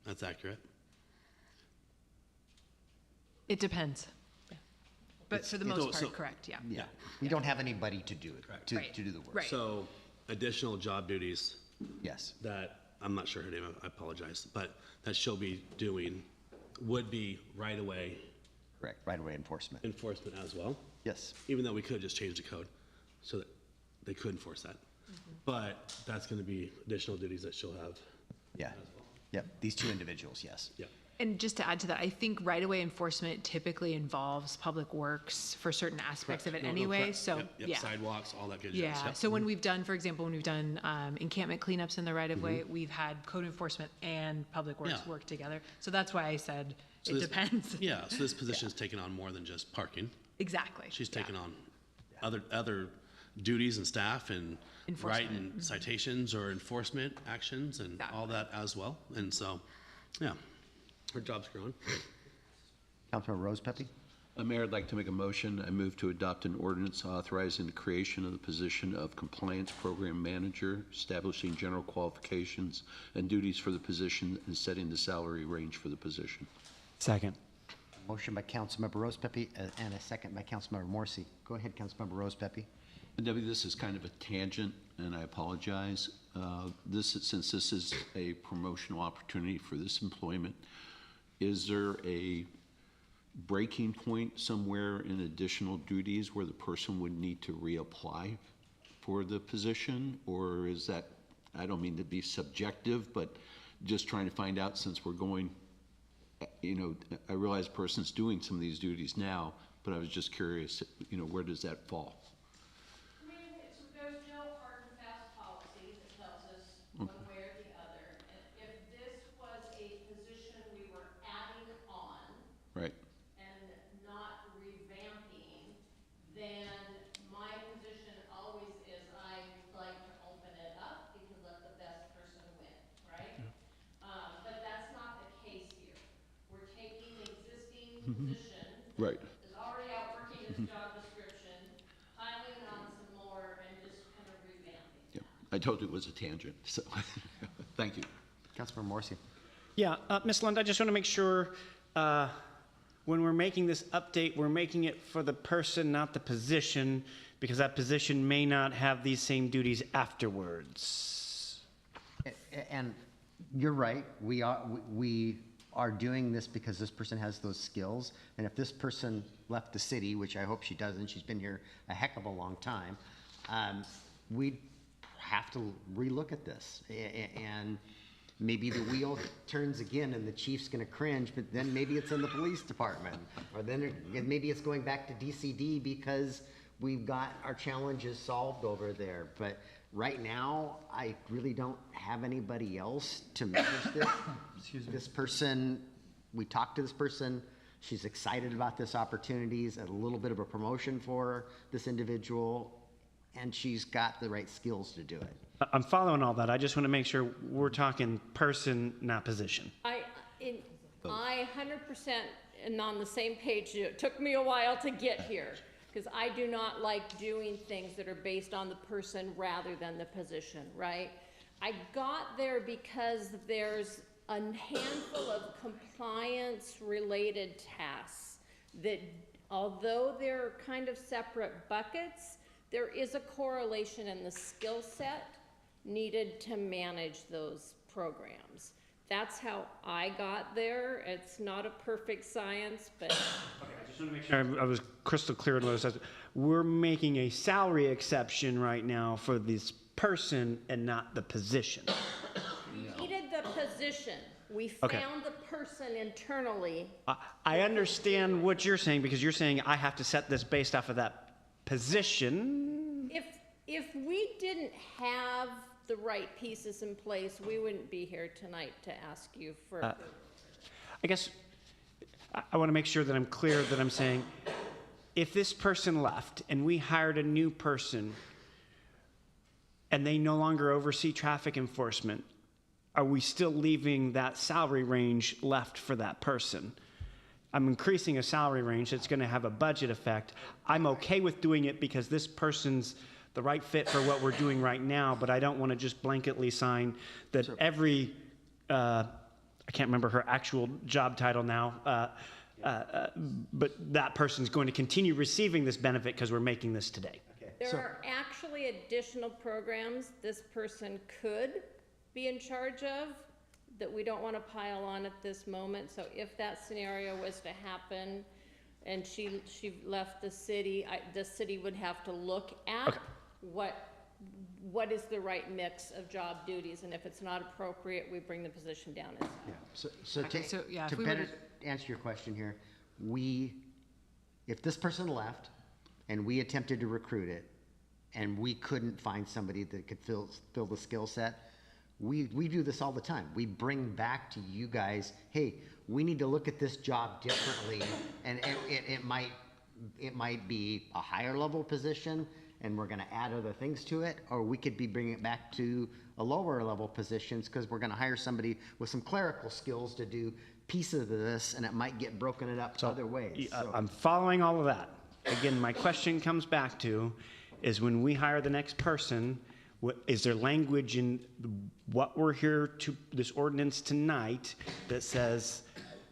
That's accurate? It depends. But for the most part, correct, yeah. Yeah, we don't have anybody to do it, to do the work. Right. So additional job duties. Yes. That, I'm not sure her name, I apologize, but that she'll be doing would be right-of-way. Correct, right-of-way enforcement. Enforcement as well. Yes. Even though we could just change the code so that they could enforce that. But that's going to be additional duties that she'll have. Yeah. As well. Yep, these two individuals, yes. Yeah. And just to add to that, I think right-of-way enforcement typically involves Public Works for certain aspects of it anyway, correct. so, Yep, yeah. Sidewalks, all that good Yeah, jazz. Yep. so when we've done, for example, when we've done encampment cleanups in the right-of-way, we've had code enforcement and Public Works Yeah. work together. So that's why I said So it this- depends. Yeah, so this position is taking on more than just parking. Exactly. She's yeah. taking on other duties and staff and Enforcement. writing citations or enforcement actions and all that as well. And so, yeah, her job's growing. Councilmember Rose Pepe? Mayor, I'd like to make a motion. I move to adopt an ordinance authorizing the creation of the position of Compliance Program Manager, establishing general qualifications and duties for the position, and setting the salary range for the position. Second. Motion by Councilmember Rose Pepe and a second by Councilmember Morrissey. Go ahead, Councilmember Rose Pepe. Debbie, this is kind of a tangent, and I apologize. Since this is a promotional opportunity for this employment, is there a breaking point somewhere in additional duties where the person would need to reapply for the position? Or is that, I don't mean to be subjective, but just trying to find out, since we're going, I realize a person's doing some of these duties now, but I was just curious, where does that fall? There's no hard and fast policy that tells us one way or the other. If this was a position we were adding on Right. and not revamping, then my position always is I like to open it up because let the best person win, right? But that's not the case here. We're taking the existing position Right. that is already out working its job description, piling on some more, and just kind of revamping. Yeah, I told you it was a tangent, so, thank you. Councilmember Morrissey. Yeah, Ms. Lund, I just want to make sure when we're making this update, we're making it for the person, not the position, because that position may not have these same duties afterwards. And you're right, we are doing this because this person has those skills. And if this person left the city, which I hope she doesn't, she's been here a heck of a long time, we'd have to relook at this. And maybe the wheel turns again and the chief's gonna cringe, but then maybe it's in the police department. Or then maybe it's going back to DCD because we've got our challenges solved over there. But right now, I really don't have anybody else to manage this. This person, we talked to this person, she's excited about this opportunities, a little bit of a promotion for this individual. and she's got the right skills to do it. I'm following all that. I just want to make sure we're talking person, not position. I 100% am on the same page. It took me a while to get here, because I do not like doing things that are based on the person rather than the position, right? I got there because there's a handful of compliance-related tasks that, although they're kind of separate buckets, there is a correlation in the skill set needed to manage those programs. That's how I got there. It's not a perfect science, but. Okay, I just want to make sure I was crystal clear on what I said. We're making a salary exception right now for this person and not the position. We needed the position. We Okay. found the person internally. I understand what you're saying, because you're saying I have to set this based off of that position. If we didn't have the right pieces in place, we wouldn't be here tonight to ask you for. I guess I want to make sure that I'm clear that I'm saying, if this person left and we hired a new person and they no longer oversee traffic enforcement, are we still leaving that salary range left for that person? I'm increasing a salary range that's going to have a budget effect. I'm okay with doing it because this person's the right fit for what we're doing right now, but I don't want to just blanketly sign that every, I can't remember her actual job title now, but that person's going to continue receiving this benefit because we're making this today. There are actually additional programs this person could be in charge of that we don't want to pile on at this moment. So if that scenario was to happen and she left the city would have to look at what is the right mix of job duties, and if it's not appropriate, we bring the position down. To better answer your question here, if this person left and we attempted to recruit it and we couldn't find somebody that could fill the skill set, we do this all the time. We bring back to you guys, hey, we need to look at this job differently, and it might be a higher level position and we're going to add other things to it, or we could be bringing it back to a lower level positions because we're going to hire somebody with some clerical skills to do pieces of this, and it might get broken up other ways. I'm following all of that. Again, my question comes back to is when we hire the next person, is there language in what we're here to, this ordinance tonight, that says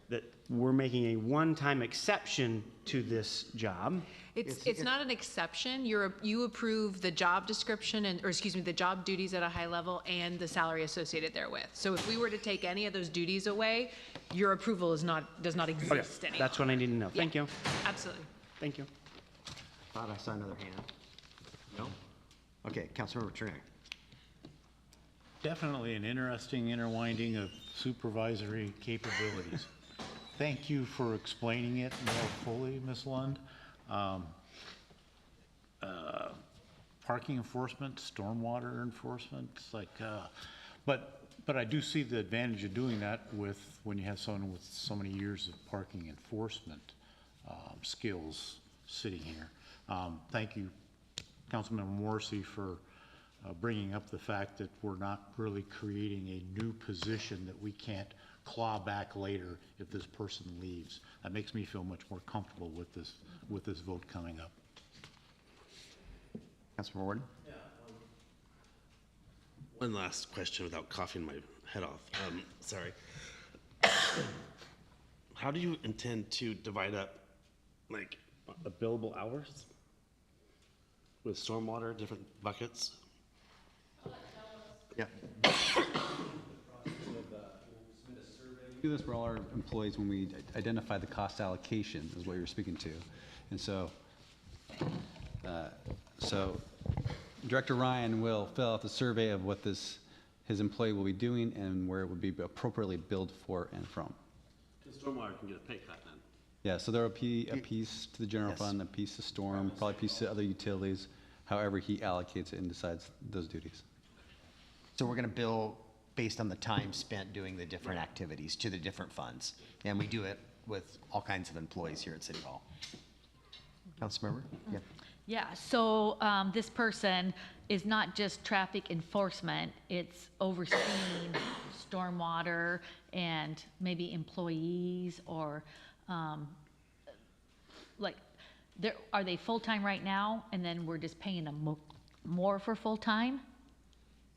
that we're making a one-time exception to this job? It's not an exception. You approve the job description the job duties at a high level and the salary associated therewith. So if we were to take any of those duties away, your approval does not exist anymore. That's what I need to know. Thank you. Absolutely. Thank you. Thought I saw another hand. No? Okay, Councilmember Turner. Definitely an interesting interwinding of supervisory capabilities. Thank you for explaining it more fully, Ms. Lund. Parking enforcement, stormwater enforcement, it's like, but I do see the advantage of doing that when you have someone with so many years of parking enforcement skills sitting here. Thank you, Councilmember Morrissey, for bringing up the fact that we're not really creating a new position that we can't claw back later if this person leaves. That makes me feel much more comfortable with this vote coming up. Councilmember Warden? Yeah. One last question without coughing my head off. Sorry. How do you intend to divide up, like, the billable hours with stormwater, different buckets? Yeah. We do this for all our employees when we identify the cost allocation, is what you're speaking to. And so, Director Ryan will fill out the survey of what his employee will be doing and where it would be appropriately billed for and from. The stormwater can get a pay cut then. Yeah, so there will be a piece to the general fund, a piece to storm, probably a piece to other utilities, however he allocates it and decides those duties. So we're going to bill based on the time spent doing the different activities to the different funds. And we do it with all kinds of employees here at City Hall. Councilmember? Yeah. Yeah, so this person is not just traffic enforcement, it's overseeing stormwater and maybe employees or like, are they full-time right now and then we're just paying them more for full-time?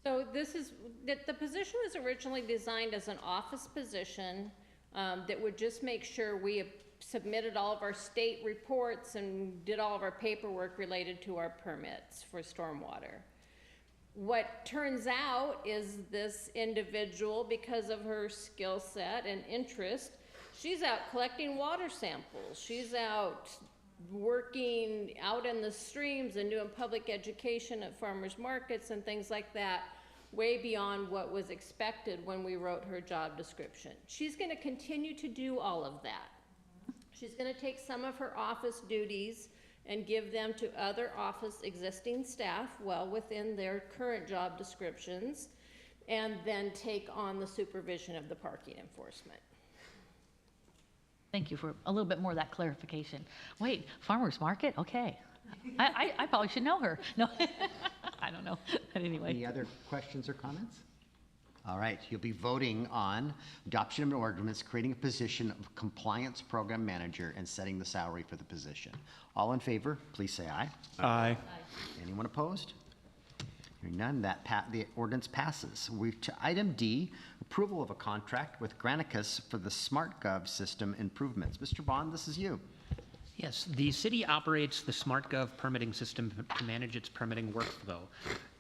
So this is, the position was originally designed as an office position that would just make sure we submitted all of our state reports and did all of our paperwork related to our permits for stormwater. What turns out is this individual, because of her skill set and interest, she's out collecting water samples. She's out working out in the streams and doing public education at farmers markets and things like that, way beyond what was expected when we wrote her job description. She's going to continue to do all of that. She's going to take some of her office duties and give them to other office existing staff well within their current job descriptions, and then take on the supervision of the parking enforcement. Thank you for a little bit more of that clarification. Wait, farmer's market? Okay. I probably should know her. No, I don't know. But anyway. Any other questions or comments? All right, you'll be voting on adoption of an ordinance creating a position of compliance program manager and setting the salary for the position. All in favor, please say aye. Aye. Anyone opposed? Hearing none, the ordinance passes. We're to item D, approval of a contract with Granicus for the SmartGov system improvements. Mr. Bond, this is you. Yes, the city operates the SmartGov permitting system to manage its permitting workflow.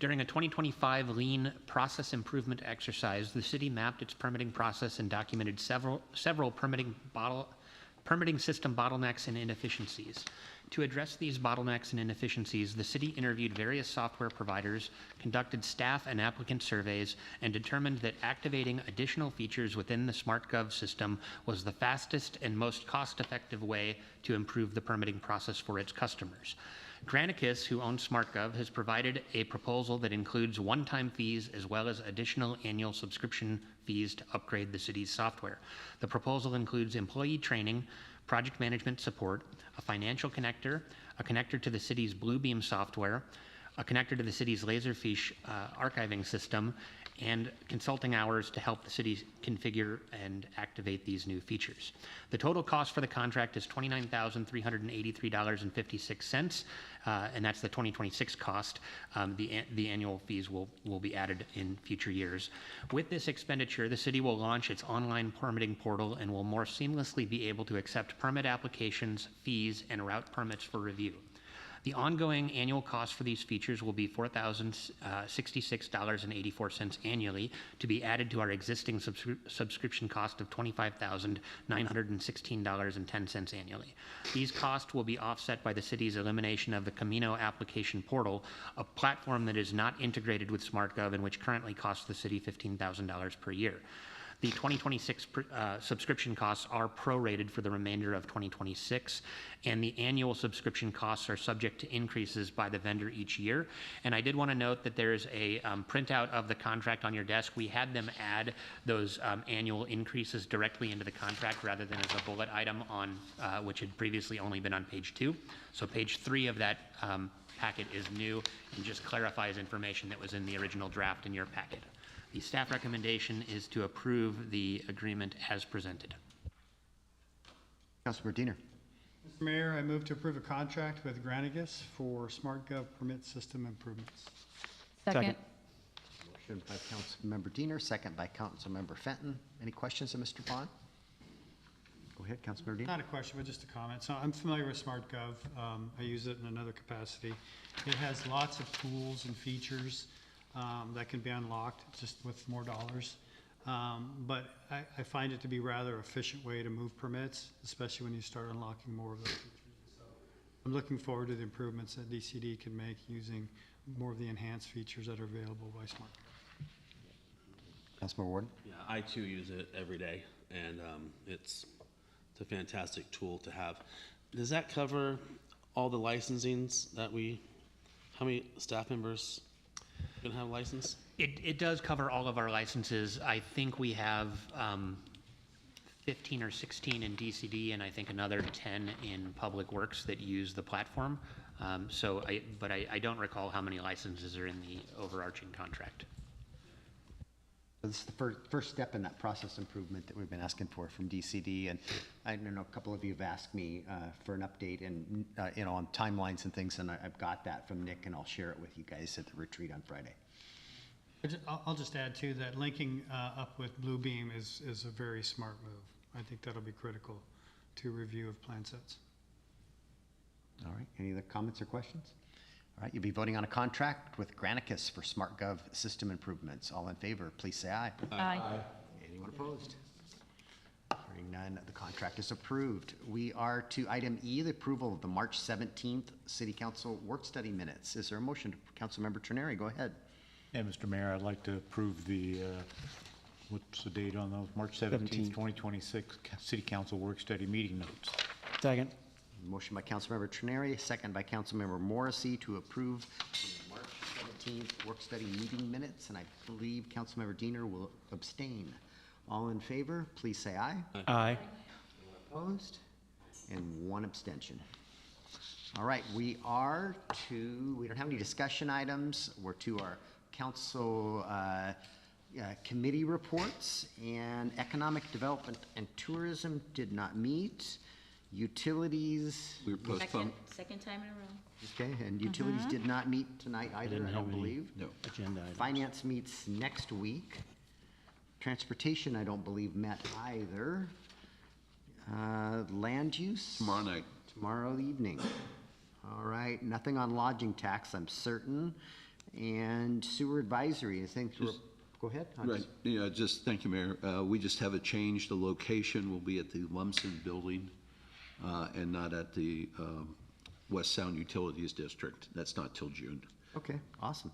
During a 2025 lean process improvement exercise, the city mapped its permitting process and documented several permitting system bottlenecks and inefficiencies. To address these bottlenecks and inefficiencies, the city interviewed various software providers, conducted staff and applicant surveys, and determined that activating additional features within the SmartGov system was the fastest and most cost-effective way to improve the permitting process for its customers. Granicus, who owns SmartGov, has provided a proposal that includes one-time fees as well as additional annual subscription fees to upgrade the city's software. The proposal includes employee training, project management support, a financial connector, a connector to the city's Bluebeam software, a connector to the city's Laserfish archiving system, and consulting hours to help the city configure and activate these new features. The total cost for the contract is $29,383.56, and that's the 2026 cost. The annual fees will be added in future years. With this expenditure, the city will launch its online permitting portal and will more seamlessly be able to accept permit applications, fees, and route permits for review. The ongoing annual cost for these features will be $4,066.84 annually, to be added to our existing subscription cost of $25,916.10 annually. These costs will be offset by the city's elimination of the Camino application portal, a platform that is not integrated with SmartGov and which currently costs the city $15,000 per year. The 2026 subscription costs are prorated for the remainder of 2026, and the annual subscription costs are subject to increases by the vendor each year. And I did want to note that there's a printout of the contract on your desk. We had them add those annual increases directly into the contract rather than as a bullet item on which had previously only been on page 2. So page 3 of that packet is new and just clarifies information that was in the original draft in your packet. The staff recommendation is to approve the agreement as presented. Councilor Diener. Mr. Mayor, I move to approve a contract with Granicus for SmartGov permit system improvements. Second. Motion by Councilmember Diener, second by Councilmember Fenton. Any questions of Mr. Bond? Go ahead, Councilmember Diener. Not a question, but just a comment. So I'm familiar with SmartGov. I use it in another capacity. It has lots of tools and features that can be unlocked just with more dollars. But I find it to be a rather efficient way to move permits, especially when you start unlocking more of those features. So I'm looking forward to the improvements that DCD can make using more of the enhanced features that are available by SmartGov. Councilmember Ward. Yeah, I too use it every day, and it's a fantastic tool to have. Does that cover all the licensings that how many staff members can have a license? It does cover all of our licenses. I think we have 15 or 16 in DCD, and I think another 10 in Public Works that use the platform. But I don't recall how many licenses are in the overarching contract. This is the first step in that process improvement that we've been asking for from DCD, and I know a couple of you have asked me for an update and on timelines and things, and I've got that from Nick, and I'll share it with you guys at the retreat on Friday. I'll just add too that linking up with Bluebeam is a very smart move. I think that'll be critical to review of plan sets. All right, any other comments or questions? All right, you'll be voting on a contract with Granicus for SmartGov system improvements. All in favor, please say aye. Aye. Anyone opposed? Hearing none, the contract is approved. We are to item E, the approval of the March 17th City Council work study minutes. Is there a motion? Councilmember Trenary, go ahead. And Mr. Mayor, I'd like to approve the, what's the date on those? March 17th, 2026 City Council work study meeting notes. Second. Motion by Councilmember Trenary, second by Councilmember Morrissey to approve the March 17th work study meeting minutes, and I believe Councilmember Diener will abstain. All in favor, please say aye. Aye. Opposed? And one abstention. All right, we don't have any discussion items. We're to our council committee reports, and economic development and tourism did not meet. Utilities. We were postponed. Second time in a row. Okay, and utilities did not meet tonight either, didn't I have don't any believe. No. Agenda items. Finance meets next week. Transportation, I don't believe, met either. Land use? Tomorrow night. Tomorrow evening. All right, nothing on lodging tax, I'm certain. And sewer advisory, I think, go ahead. Right, yeah, just, thank you, Mayor. We just have a change. The location will be at the Lumsden Building and not at the West Sound Utilities District. That's not till June. Okay, awesome.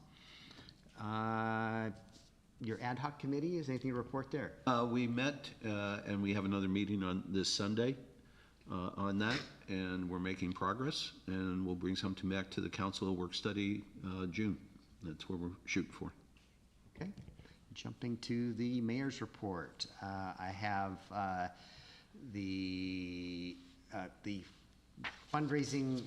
Your ad hoc committee, is anything to report there? We met and we have another meeting on this Sunday on that, and we're making progress, and we'll bring something back to the council work study June. That's where we're shooting for. Okay, jumping to the mayor's report. I have the fundraising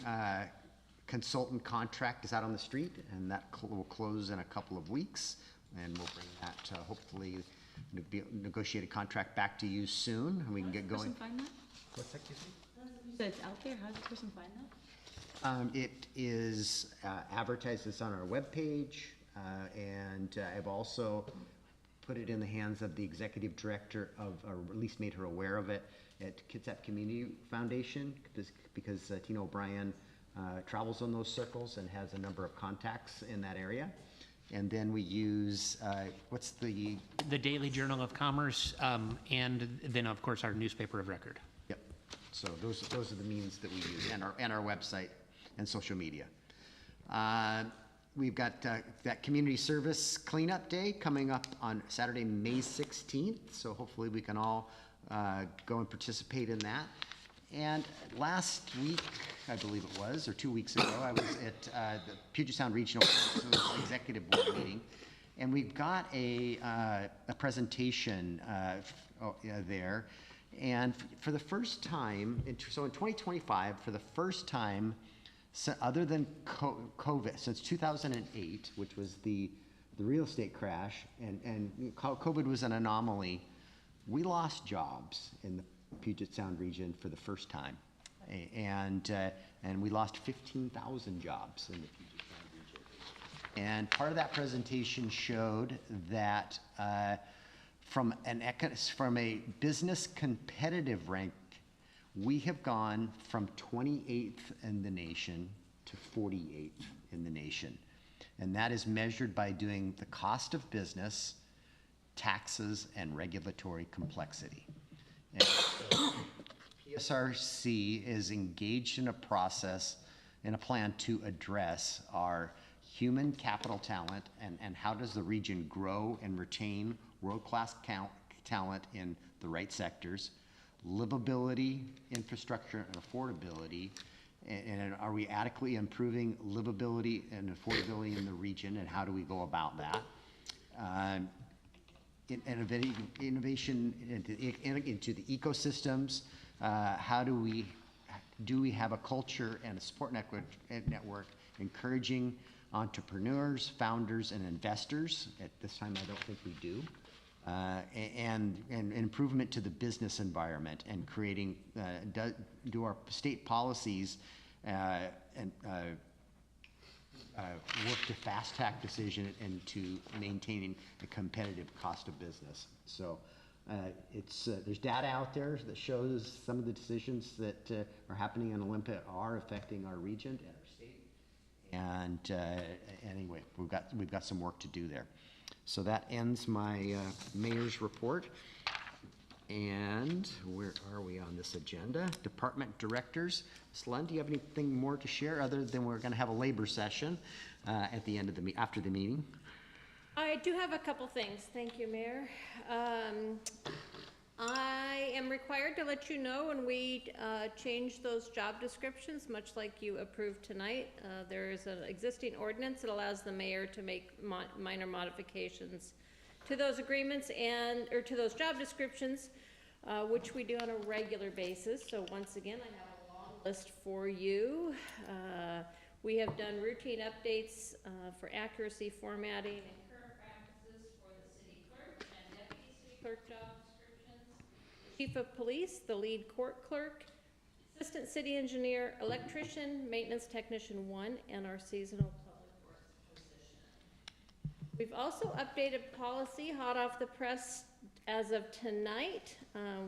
consultant contract is out on the street, and that will close in a couple of weeks, and we'll bring that hopefully negotiated contract back to you soon, and we can get going. Find that? What's that, Kizzy? So it's out there, how does the person find that? It is advertised, it's on our webpage, and I've also put it in the hands of the executive director of, or at least made her aware of it, at Kitsap Community Foundation, because Tina O'Brien travels on those circles and has a number of contacts in that area. And then we use, what's the? The Daily Journal of Commerce, and then, of course, our newspaper of record. Yep. So those are the means that we use, and our website and social media. We've got that community service cleanup day coming up on Saturday, May 16th. So hopefully we can all go and participate in that. And last week, I believe it was, or 2 weeks ago, I was at the Puget Sound Regional Executive Board meeting, and we've got a presentation there. And for the first time, so in 2025, for the first time, other than COVID, since 2008, which was the real estate crash, and COVID was an anomaly, we lost jobs in the Puget Sound region for the first time, and we lost 15,000 jobs in the Puget Sound region. And part of that presentation showed that from a business competitive rank, we have gone from 28th in the nation to 48th in the nation, and that is measured by doing the cost of business, taxes, and regulatory complexity. And PSRC is engaged in a process, in a plan to address our human capital talent and how does the region grow and retain world-class talent in the right sectors, livability, infrastructure, and affordability, and are we adequately improving livability and affordability in the region, and how do we go about that? innovation into the ecosystems? How do we have a culture and a support network encouraging entrepreneurs, founders, and investors? At this time, I don't think we do. And improvement to the business environment and creating, do our state policies work to fast track decision and to maintaining a competitive cost of business. So there's data out there that shows some of the decisions that are happening in Olympia are affecting our region and our state. And anyway, we've got some work to do there. So that ends my mayor's report. And where are we on this agenda? Department directors. Ms. Lund, do you have anything more to share other than we're going to have a labor session at the end of after the meeting? I do have a couple things. Thank you, Mayor. I am required to let you know when we change those job descriptions, much like you approved tonight. There is an existing ordinance that allows the mayor to make minor modifications to those agreements or to those job descriptions, which we do on a regular basis. So once again, I have a long list for you. We have done routine updates for accuracy, formatting, and current practices for the city clerk and deputy city clerk job descriptions, chief of police, the lead court clerk, assistant city engineer, electrician, maintenance technician 1, and our seasonal public works position. We've also updated policy, hot off the press as of tonight.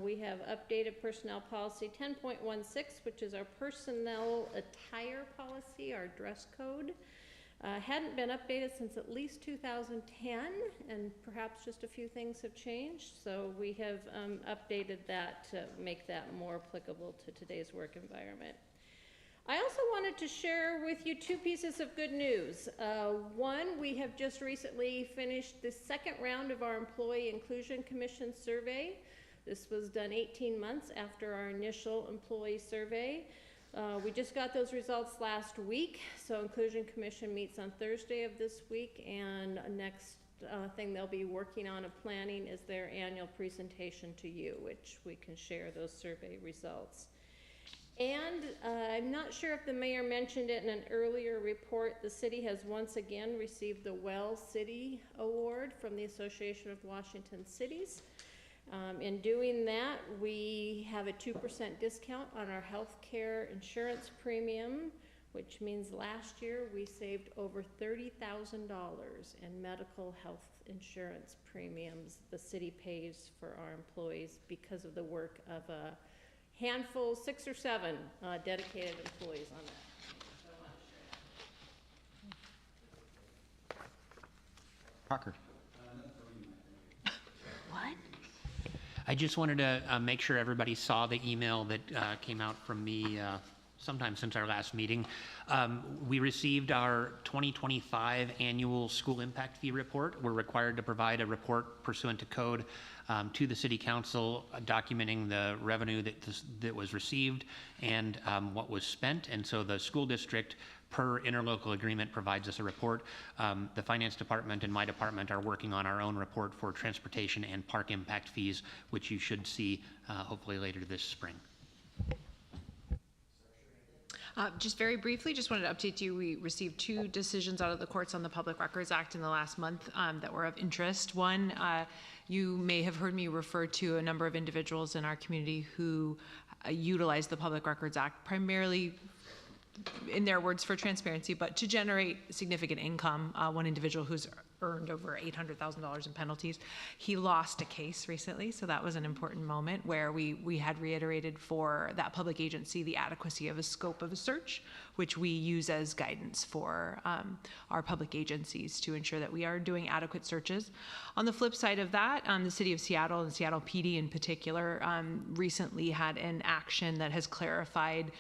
We have updated personnel policy 10.16, which is our personnel attire policy, our dress code. Hadn't been updated since at least 2010, and perhaps just a few things have changed. So we have updated that to make that more applicable to today's work environment. I also wanted to share with you 2 pieces of good news. One, we have just recently finished the second round of our Employee Inclusion Commission survey. This was done 18 months after our initial employee survey. We just got those results last week, so Inclusion Commission meets on Thursday of this week, and next thing they'll be working on and planning is their annual presentation to you, which we can share those survey results. And I'm not sure if the mayor mentioned it in an earlier report, the city has once again received the Well City Award from the Association of Washington Cities. In doing that, we have a 2% discount on our health care insurance premium, which means last year we saved over $30,000 in medical health insurance premiums the city pays for our employees because of the work of a handful, 6 or 7 dedicated employees on that. So I want to share that. Parker. What? I just wanted to make sure everybody saw the email that came out from me sometime since our last meeting. We received our 2025 annual school impact fee report. We're required to provide a report pursuant to code to the city council documenting the revenue that was received and what was spent. And so the school district, per interlocal agreement, provides us a report. The finance department and my department are working on our own report for transportation and park impact fees, which you should see hopefully later this spring. Just very briefly, just wanted to update you. We received 2 decisions out of the courts on the Public Records Act in the last month that were of interest. One, you may have heard me refer to a number of individuals in our community who utilize the Public Records Act primarily, in their words, for transparency, but to generate significant income. One individual who's earned over $800,000 in penalties. He lost a case recently, so that was an important moment where we had reiterated for that public agency the adequacy of a scope of a search, which we use as guidance for our public agencies to ensure that we are doing adequate searches. On the flip side of that, the City of Seattle and Seattle PD in particular recently had an action that has clarified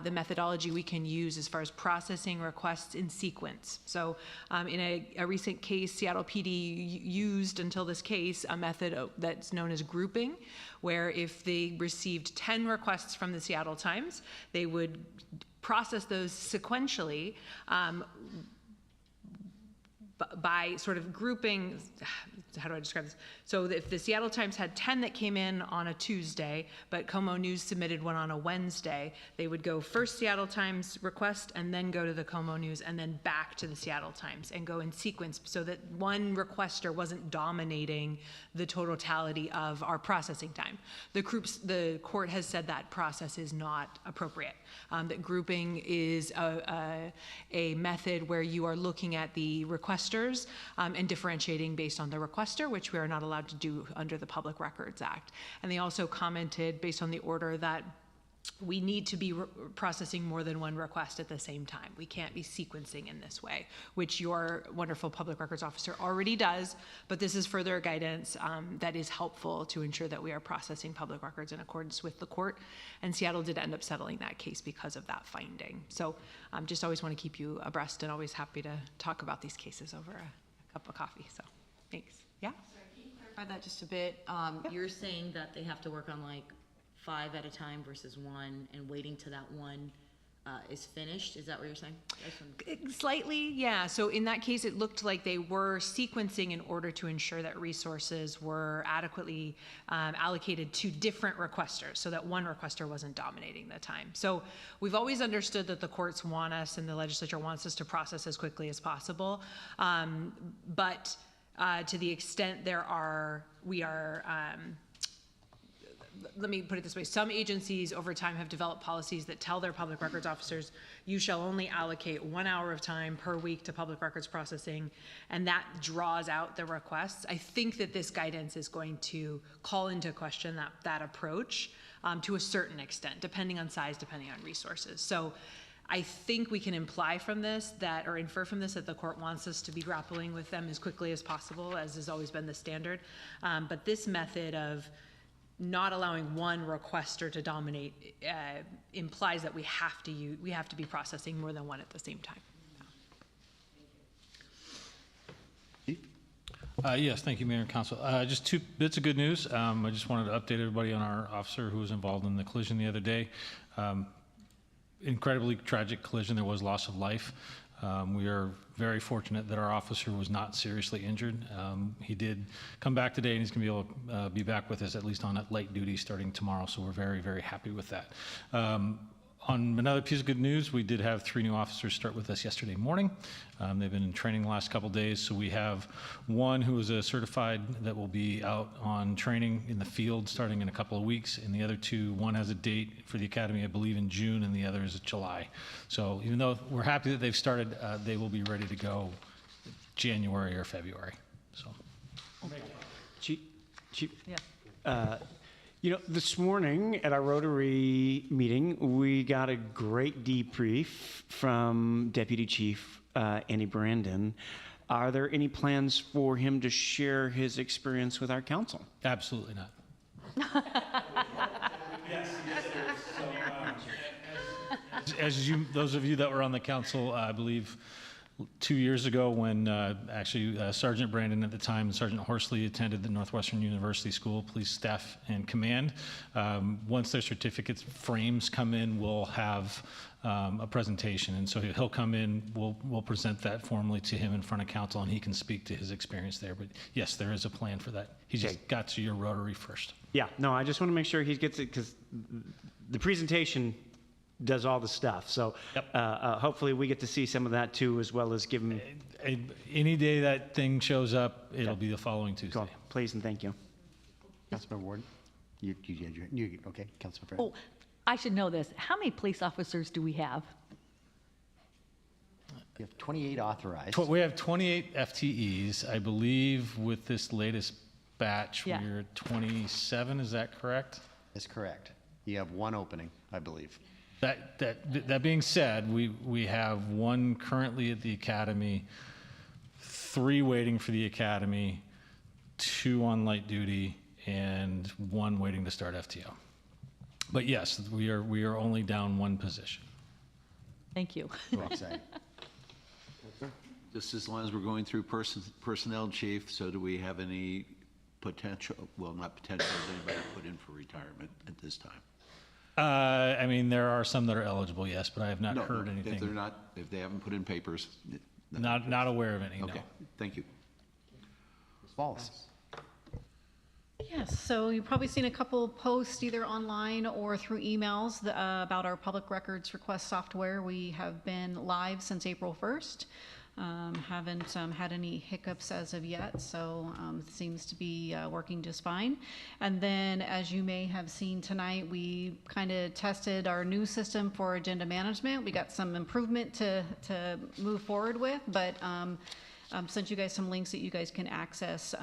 the methodology we can use as far as processing requests in sequence. So in a recent case, Seattle PD used until this case a method that's known as grouping, where if they received 10 requests from the Seattle Times, they would process those sequentially by sort of grouping. how do I describe this? So if the Seattle Times had 10 that came in on a Tuesday, but Como News submitted one on a Wednesday, they would go first Seattle Times request and then go to the Como News and then back to the Seattle Times and go in sequence so that one requester wasn't dominating the totality of our processing time. The court has said that process is not appropriate, that grouping is a method where you are looking at the requesters and differentiating based on the requester, which we are not allowed to do under the Public Records Act. And they also commented, based on the order, that we need to be processing more than one request at the same time. We can't be sequencing in this way, which your wonderful public records officer already does, but this is further guidance that is helpful to ensure that we are processing public records in accordance with the court. And Seattle did end up settling that case because of that finding. So just always want to keep you abreast and always happy to talk about these cases over a cup of coffee. So thanks. Yeah? Sorry, can you clarify that just a bit? You're saying that they have to work on like 5 at a time versus 1 and waiting till that one is finished? Is that what you're saying? Slightly, yeah. So in that case, it looked like they were sequencing in order to ensure that resources were adequately allocated to different requesters so that one requester wasn't dominating the time. So we've always understood that the courts want us and the legislature wants us to process as quickly as possible. But to the extent let me put it this way. Some agencies over time have developed policies that tell their public records officers, you shall only allocate 1 hour of time per week to public records processing, and that draws out the requests. I think that this guidance is going to call into question that approach to a certain extent, depending on size, depending on resources. So I think we can imply from this or infer from this that the court wants us to be grappling with them as quickly as possible, as has always been the standard. But this method of not allowing one requester to dominate implies that we have to be processing more than one at the same time. Yes, thank you, Mayor and Council. Just 2 bits of good news. I just wanted to update everybody on our officer who was involved in the collision the other day. Incredibly tragic collision. There was loss of life. We are very fortunate that our officer was not seriously injured. He did come back today, and he's going to be able to be back with us at least on light duty starting tomorrow, so we're very, very happy with that. On another piece of good news, we did have 3 new officers start with us yesterday morning. They've been in training the last couple days, so we have one who is a certified that will be out on training in the field starting in a couple of weeks, and the other 2, one has a date for the academy, I believe in June, and the other is July. So even though we're happy that they've started, they will be ready to go January or February. So. Chief, Yeah. This morning at our Rotary meeting, we got a great debrief from Deputy Chief Andy Brandon. Are there any plans for him to share his experience with our council? Absolutely not. Yes. As those of you that were on the council, I believe 2 years ago when actually Sergeant Brandon at the time and Sergeant Horsley attended the Northwestern University School of Police Staff and Command. Once their certificates frames come in, we'll have a presentation. And so he'll come in, we'll present that formally to him in front of council, and he can speak to his experience there. But yes, there is a plan for that. He just got to your Rotary first. Yeah, no, I just want to make sure he gets it because the presentation does all the stuff. So hopefully we get to see some of that too, as well as give him. Any day that thing shows up, it'll be the following Tuesday. Cool. Please and thank you. Councilmember Ward, you okay, Councilmember. Oh, I should know this. How many police officers do we have? We have 28 authorized. We have 28 FTEs. I believe with this latest batch, we're at 27. Is that correct? That's correct. You have 1 opening, I believe. That being said, we have 1 currently at the academy, 3 waiting for the academy, 2 on light duty, and 1 waiting to start FTO. But yes, we are only down 1 position. Thank you. Just as long as we're going through personnel, Chief, so do we have any potential, well, not potential, anybody put in for retirement at this time? I mean, there are some that are eligible, yes, but I have not heard anything. If they haven't put in papers. Not aware of any, Okay, thank you. Walls. Yes, so you've probably seen a couple posts either online or through emails about our public records request software. We have been live since April 1st. Haven't had any hiccups as of yet, so it seems to be working just fine. And then, as you may have seen tonight, we kind of tested our new system for agenda management. We got some improvement to move forward with, but sent you guys some links that you guys can access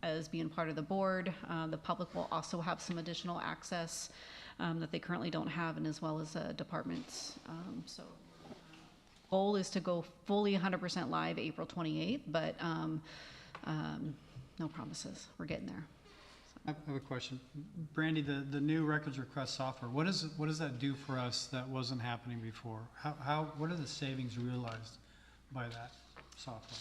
as being part of the board. The public will also have some additional access that they currently don't have, and as well as departments. So goal is to go fully 100% live April 28th, but no promises. We're getting there. I have a question. Brandy, the new records request software, what does that do for us that wasn't happening before? What are the savings realized by that software?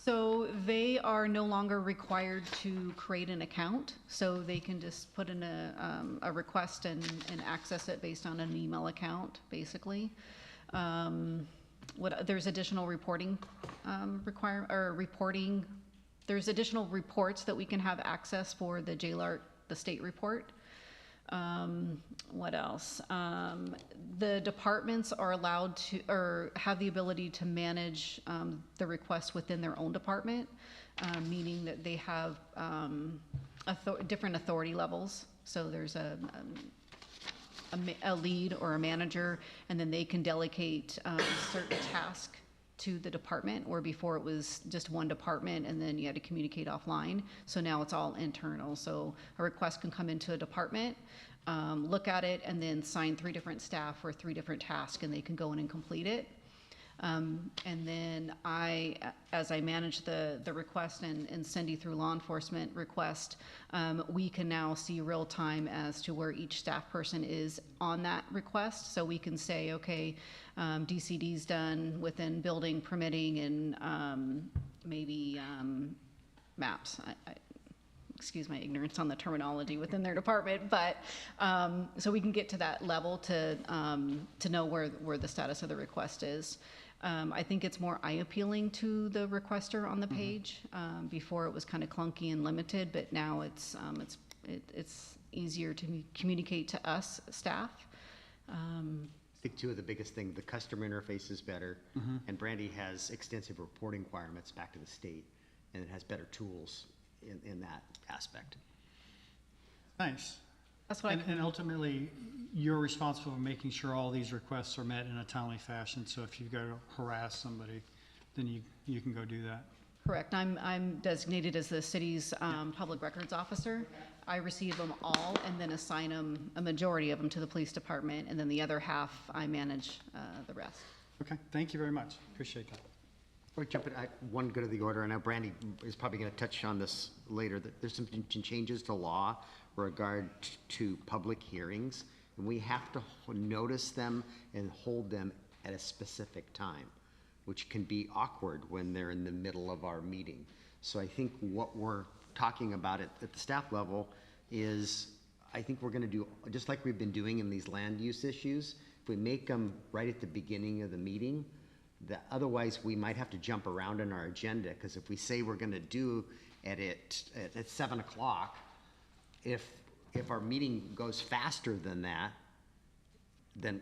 So they are no longer required to create an account, so they can just put in a request and access it based on an email account, basically. There's additional reporting reporting. There's additional reports that we can have access for the JLART, the state report. What else? The departments are allowed to, or have the ability to manage the requests within their own department, meaning that they have different authority levels. So there's a lead or a manager, and then they can delegate certain tasks to the department, where before it was just one department and then you had to communicate offline. So now it's all internal. So a request can come into a department, look at it, and then sign 3 different staff for 3 different tasks, and they can go in and complete it. And then as I manage the request and send you through law enforcement request, we can now see real time as to where each staff person is on that request. So we can say, okay, DCD's done within building permitting and maybe maps. Excuse my ignorance on the terminology within their department, but so we can get to that level to know where the status of the request is. I think it's more eye-appealing to the requester on the page. Before it was kind of clunky and limited, but now it's easier to communicate to us staff. I think too, the biggest thing, the customer interface is better, and Brandy has extensive reporting requirements back to the state, and it has better tools in that aspect. Nice. That's what and ultimately, you're responsible for making sure all these requests are met in a timely fashion. So if you've got to harass somebody, then you can go do that. Correct. I'm designated as the city's public records officer. I receive them all and then assign them, a majority of them, to the police department, and then the other half I manage the rest. Okay, thank you very much. Appreciate that. Before we jump in, one good of the order. I know Brandy is probably going to touch on this later. That there's some changes to law regard to public hearings, and we have to notice them and hold them at a specific time, which can be awkward when they're in the middle of our meeting. So I think what we're talking about at the staff level is, I think we're going to do just like we've been doing in these land use issues. If we make them right at the beginning of the meeting, that otherwise we might have to jump around in our agenda, because if we say we're going to do at 7 o'clock, if our meeting goes faster than that, then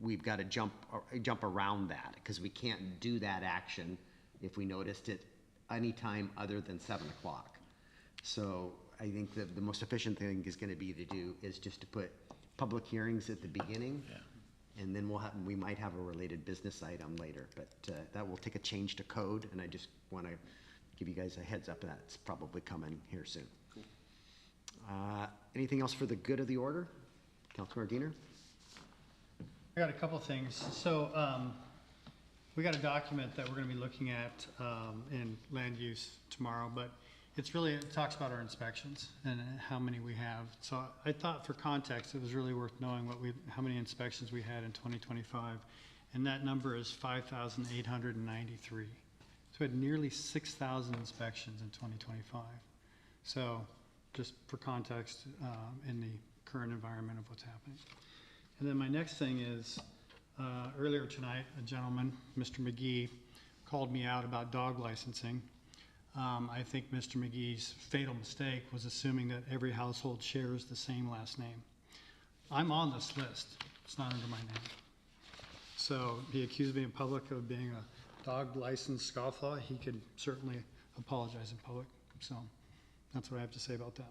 we've got to jump around that, because we can't do that action if we noticed it any time other than 7 o'clock. So I think that the most efficient thing is going to be just to put public hearings at the beginning. Yeah. And then we might have a related business item later, but that will take a change to code, and I just want to give you guys a heads up that's probably coming here soon. Cool. Anything else for the good of the order? Councilmember Diener? I got a couple things. So we got a document that we're going to be looking at in land use tomorrow, but it talks about our inspections and how many we have. So I thought for context, it was really worth knowing how many inspections we had in 2025. And that number is 5,893. So we had nearly 6,000 inspections in 2025. So just for context in the current environment of what's happening. And then my next thing is, earlier tonight, a gentleman, Mr. McGee, called me out about dog licensing. I think Mr. McGee's fatal mistake was assuming that every household shares the same last name. I'm on this list. It's not under my name. So he accused me in public of being a dog license scofflaw. He could certainly apologize in public. So that's what I have to say about that.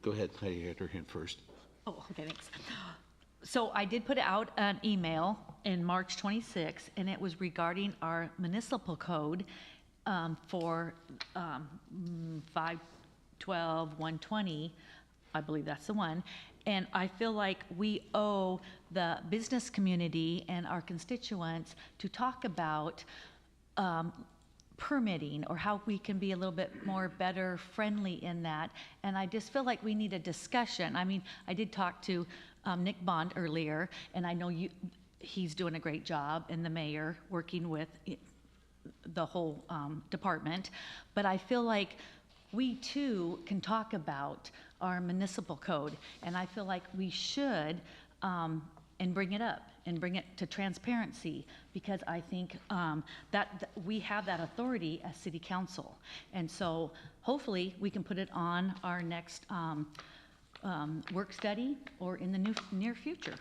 Go ahead, Heidi had her hand first. Oh, okay, thanks. So I did put out an email in March 26, and it was regarding our municipal code for 512-120. I believe that's the one. And I feel like we owe the business community and our constituents to talk about permitting, or how we can be a little bit more better friendly in that. And I just feel like we need a discussion. I mean, I did talk to Nick Bond earlier, and I know he's doing a great job, and the mayor working with the whole department. But I feel like we too can talk about our municipal code, and I feel like we should and bring it up and bring it to transparency, because I think that we have that authority as city council. And so hopefully we can put it on our next work study or in the near future.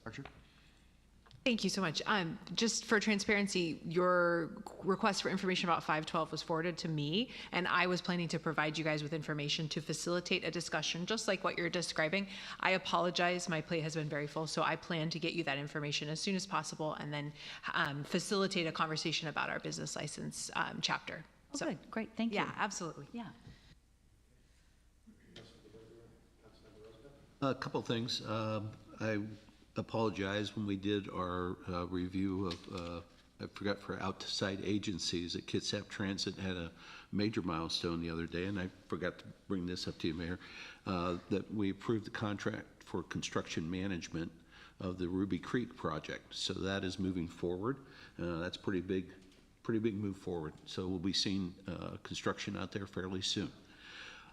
Archer? Thank you so much. Just for transparency, your request for information about 512 was forwarded to me, and I was planning to provide you guys with information to facilitate a discussion, just like what you're describing. I apologize, my plate has been very full, so I plan to get you that information as soon as possible, and then facilitate a conversation about our business license chapter. Oh, good, great, thank you. Yeah, absolutely. Yeah. A couple things. I apologize when we did our review of, I forgot, for outside agencies, that Kitsap Transit had a major milestone the other day, and I forgot to bring this up to you, Mayor, that we approved the contract for construction management of the Ruby Creek project. So that is moving forward. That's pretty big move forward. So we'll be seeing construction out there fairly soon.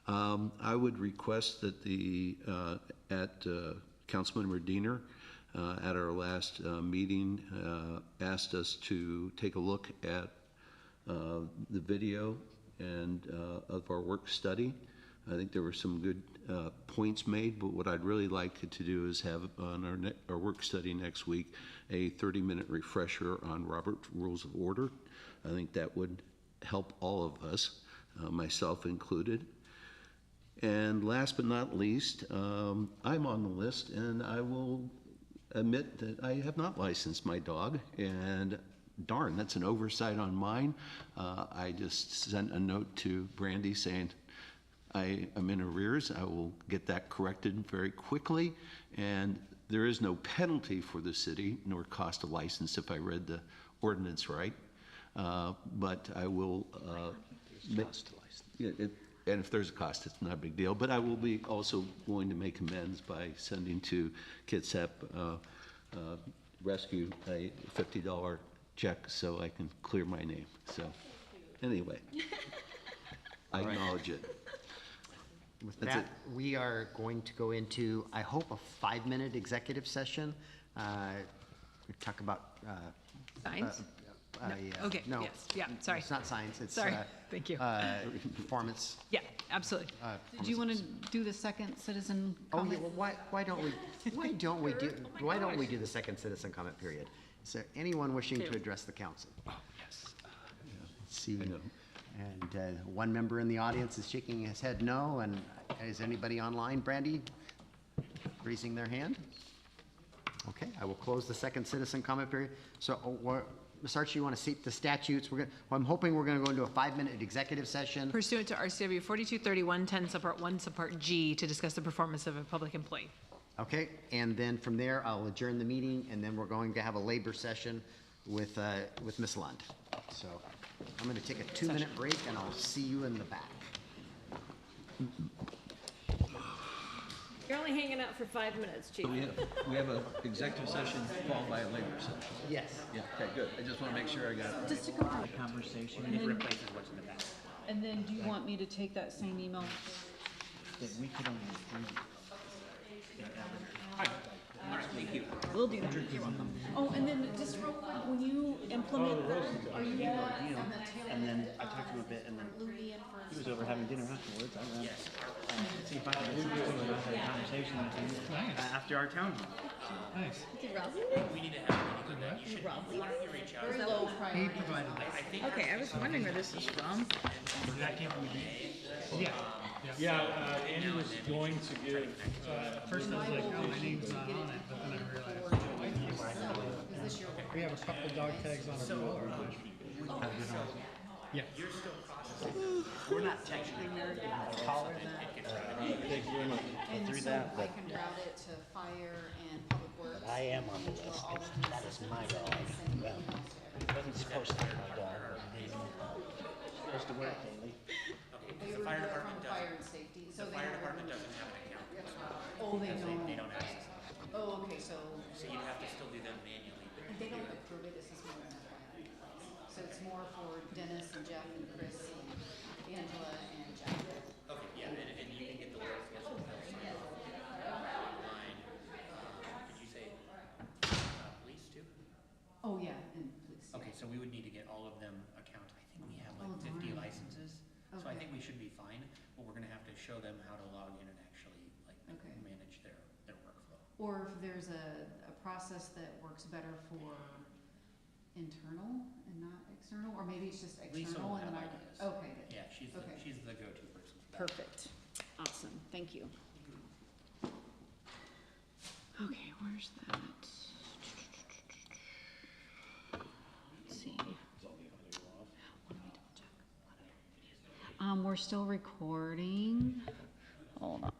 I would request that Councilmember Diener at our last meeting asked us to take a look at the video and of our work study. I think there were some good points made, but what I'd really like to do is have on our work study next week a 30-minute refresher on Robert's Rules of Order. I think that would help all of us, myself included. And last but not least, I'm on the list, and I will admit that I have not licensed my dog, and darn, that's an oversight on mine. I just sent a note to Brandy saying I am in arrears. I will get that corrected very quickly, and there is no penalty for the city nor cost of license if I read the ordinance right. But I will and if there's a cost, it's not a big deal. But I will be also going to make amends by sending to Kitsap Rescue a $50 check so I can clear my name. So anyway, I acknowledge it. With That's that, we are going to go into, I hope, a 5-minute executive session. We talk about Signs? Okay, no, yes, yeah, sorry. It's not science. It's Sorry, thank you. Performance. Yeah, absolutely. Did you want to do the second citizen Oh, yeah, comment? well, why don't we do the second citizen comment period? Is there anyone wishing to address the council? Oh, yes. See, and one member in the audience is shaking his head no, and is anybody online, Brandy, raising their hand? Okay, I will close the second citizen comment period. So, Ms. Archie, you want to state the statutes? I'm hoping we're going to go into a 5-minute executive session. Pursuant to RCW 423110 subpart 1 subpart G to discuss the performance of a public employee. Okay, and then from there, I'll adjourn the meeting, and then we're going to have a labor session with Ms. Lund. So I'm going to take a 2-minute break, and I'll see you in the back. You're only hanging out for 5 minutes, Chief. So we have an executive session followed by a labor session. Yes. Yeah, okay, good. I just want to make sure I got it. Just to confirm. Conversation And then- replaces what's in the back. And then do you want me to take that same email? That we could only approve. We'll do that. You're welcome. Oh, and then just real quick, when you implement the, are you gonna? And then I talked to him a bit, and then he was over having dinner afterwards. I went, see if I could get him to have a conversation with him after our town hall. Nice. Did Rob leave it? We need to have a meeting with that. You should, Rob why don't you reach out? Very low priority. He provided that. Okay, I was wondering where this is from. Yeah. Yeah, Andy was going to give, First I was like, oh, my name's not on it, but then I realized. We have a couple dog tags on our bill. Yeah. You're still processing. We're not technically taller than that. Through that, but I can route it to fire and public works. I am on the list. That is my dog. Well, it wasn't supposed to be my dog. Supposed to work daily. They were there from fire and safety, so they Fire have. department doesn't have an account. Oh, they don't. They don't access it. Oh, okay, so. So you'd have to still do them manually. And they don't approve it, this is more than that. So it's more for Dennis and Jeff and Chris and Angela and Jeff. Okay, yeah, and you can get the list, yes, they'll sign off online. Did you say, police too? Oh, yeah, and please. Okay, so we would need to get all of them account. I think we have like Oh, 50 darn. licenses. So I Okay. think we should be fine, but we're gonna have to show them how to log in and actually like Okay. manage their workflow. Or if there's a process that works better for internal and not external, or maybe it's just Lisa external will and then have I. ideas. Okay, good. Yeah, she's Okay. she's the go-to person for that. Perfect. Awesome, thank you. Okay, where's that? Let's see. We're still recording. Hold on.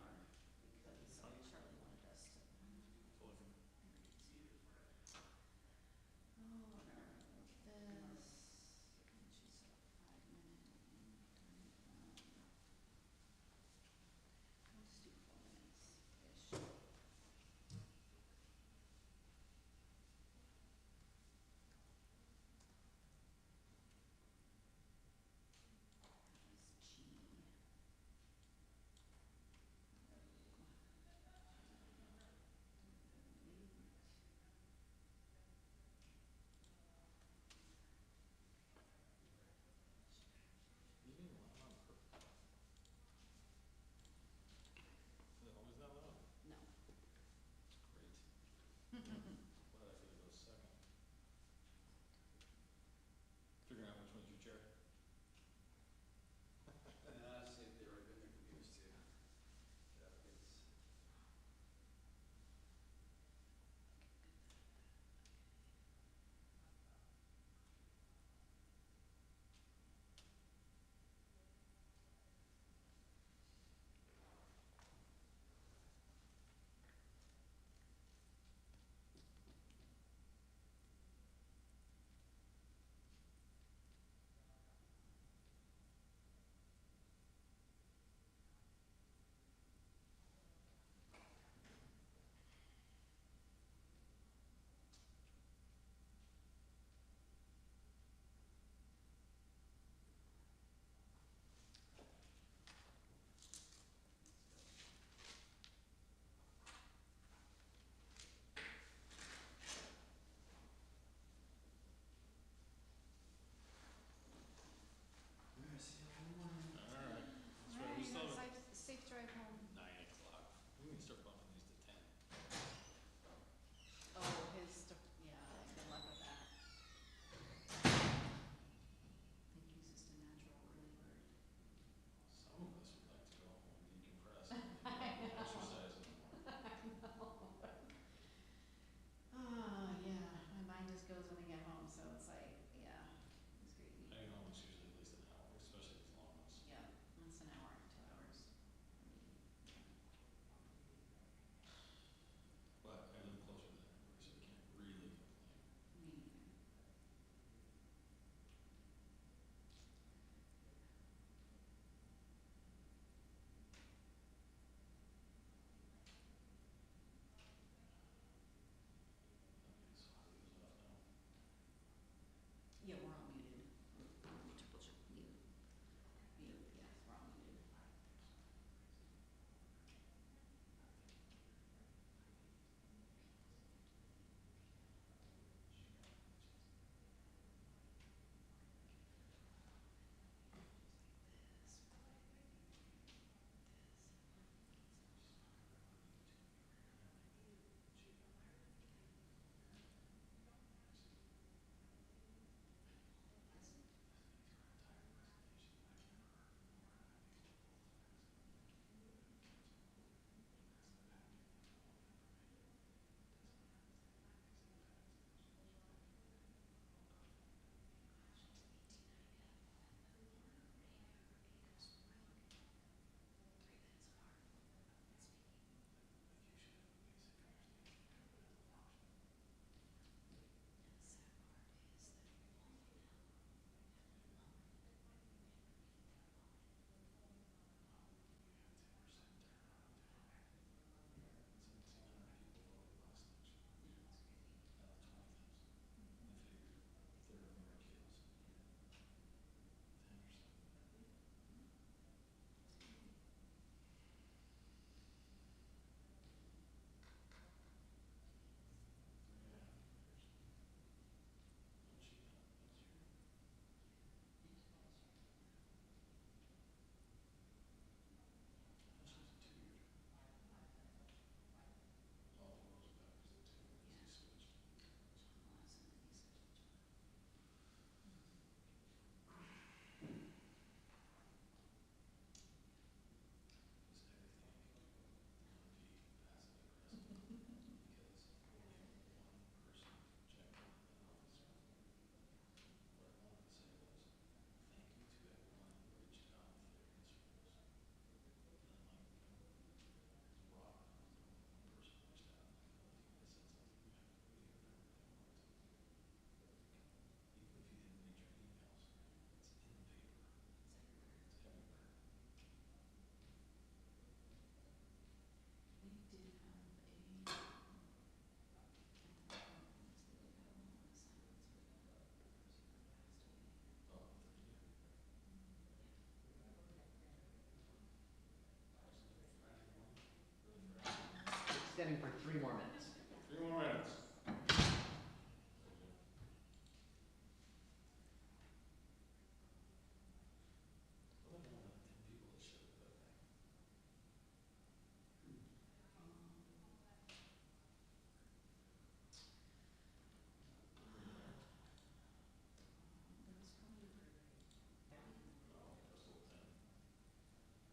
standing for 3 more minutes. 3 more minutes.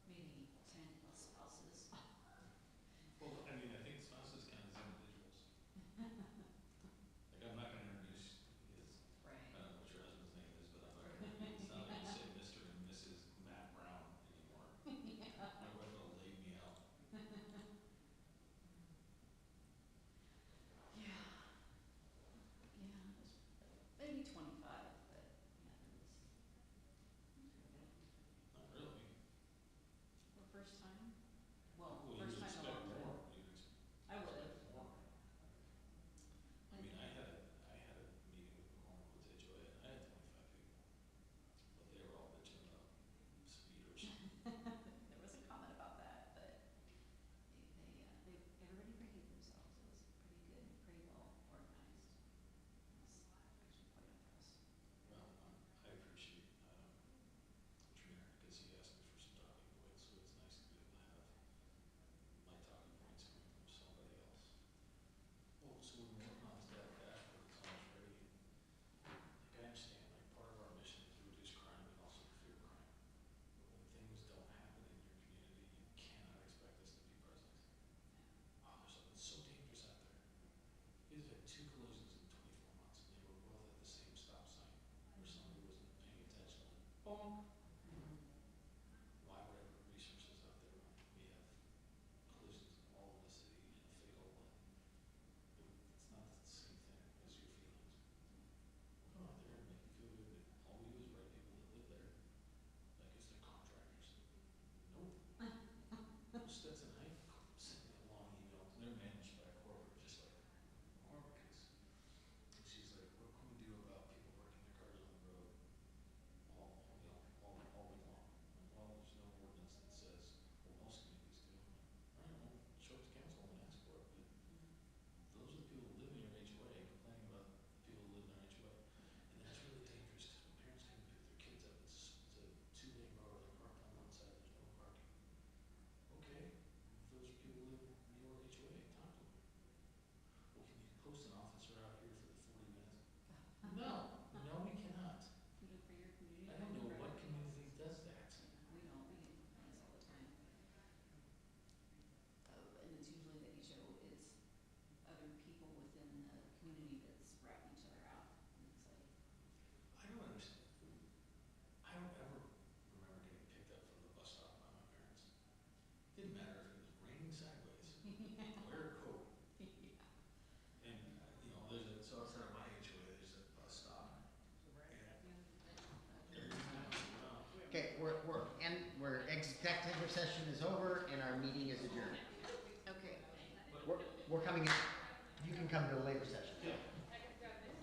Maybe 10 spouses. Well, I mean, I think spouses count as individuals. Like, I'm not gonna introduce his, I don't know what your husband's name is, but I'm not gonna, it's not like you say Mr. and Mrs. Matt Brown anymore. My wife will lay me out. Yeah. Yeah, it was maybe 25, but yeah, Not really. for first time. Well, Well, you first would time in a expect long time. more. I would have. More. I mean, I had a meeting with McCormick Woods HOA, and I had 25 people. But they were all bitching about speeders. There was a comment about that, but everybody behaved themselves. It was pretty good, pretty well organized. I was actually quite impressed. Well, I appreciate Trina, because he asked me for some talking points, so it's nice to be able to have my talking points coming from somebody else. Well, so we've been working on this data dashboard, it's almost ready. Like, I understand, like, part of our mission is to reduce crime, but also to fear crime. But when things don't happen in your community, you cannot expect us to be present. Oh, there's something so dangerous out there. We've had 2 collisions in 24 months, and they were both at the same stop sign, where somebody wasn't paying attention, and bonk. Why would I put resources out there when we have collisions all over the city and a fatal one? It's not the same thing as your feelings. We'll go out there and make you feel good, but all we do is write people that live there, like it's their contractors. Nope. Stetson High sent me a long email, they're managed by a corporate, just like McCormick is. And she's like, what can we do about people parking their cars on the road all week long? Well, there's no ordinance that says, well, most communities do. All right, well, show it to council and ask for it, but those are the people who live in your HOA complaining about the people who live in their HOA. And that's really dangerous, because when parents come and pick their kids up, it's a 2-lane road, they're parked on one side, there's no parking. Okay, if those are people who live in your HOA, talk to them. Well, can you post an officer out here for the 40 minutes? No, we cannot. Put it for your community. I don't know what community does that. We don't, we get complaints all the time. And it's usually the HO is other people within the community that's ratting each other out. And it's like, I don't understand. I don't ever remember getting picked up from the bus stop by my parents. Didn't matter if it was raining sideways. Wear a coat. And, you know, so outside of my HOA, there's a bus stop. Okay, we're executive session is over and our meeting is adjourned. okay. We're coming in, you can come to the labor session.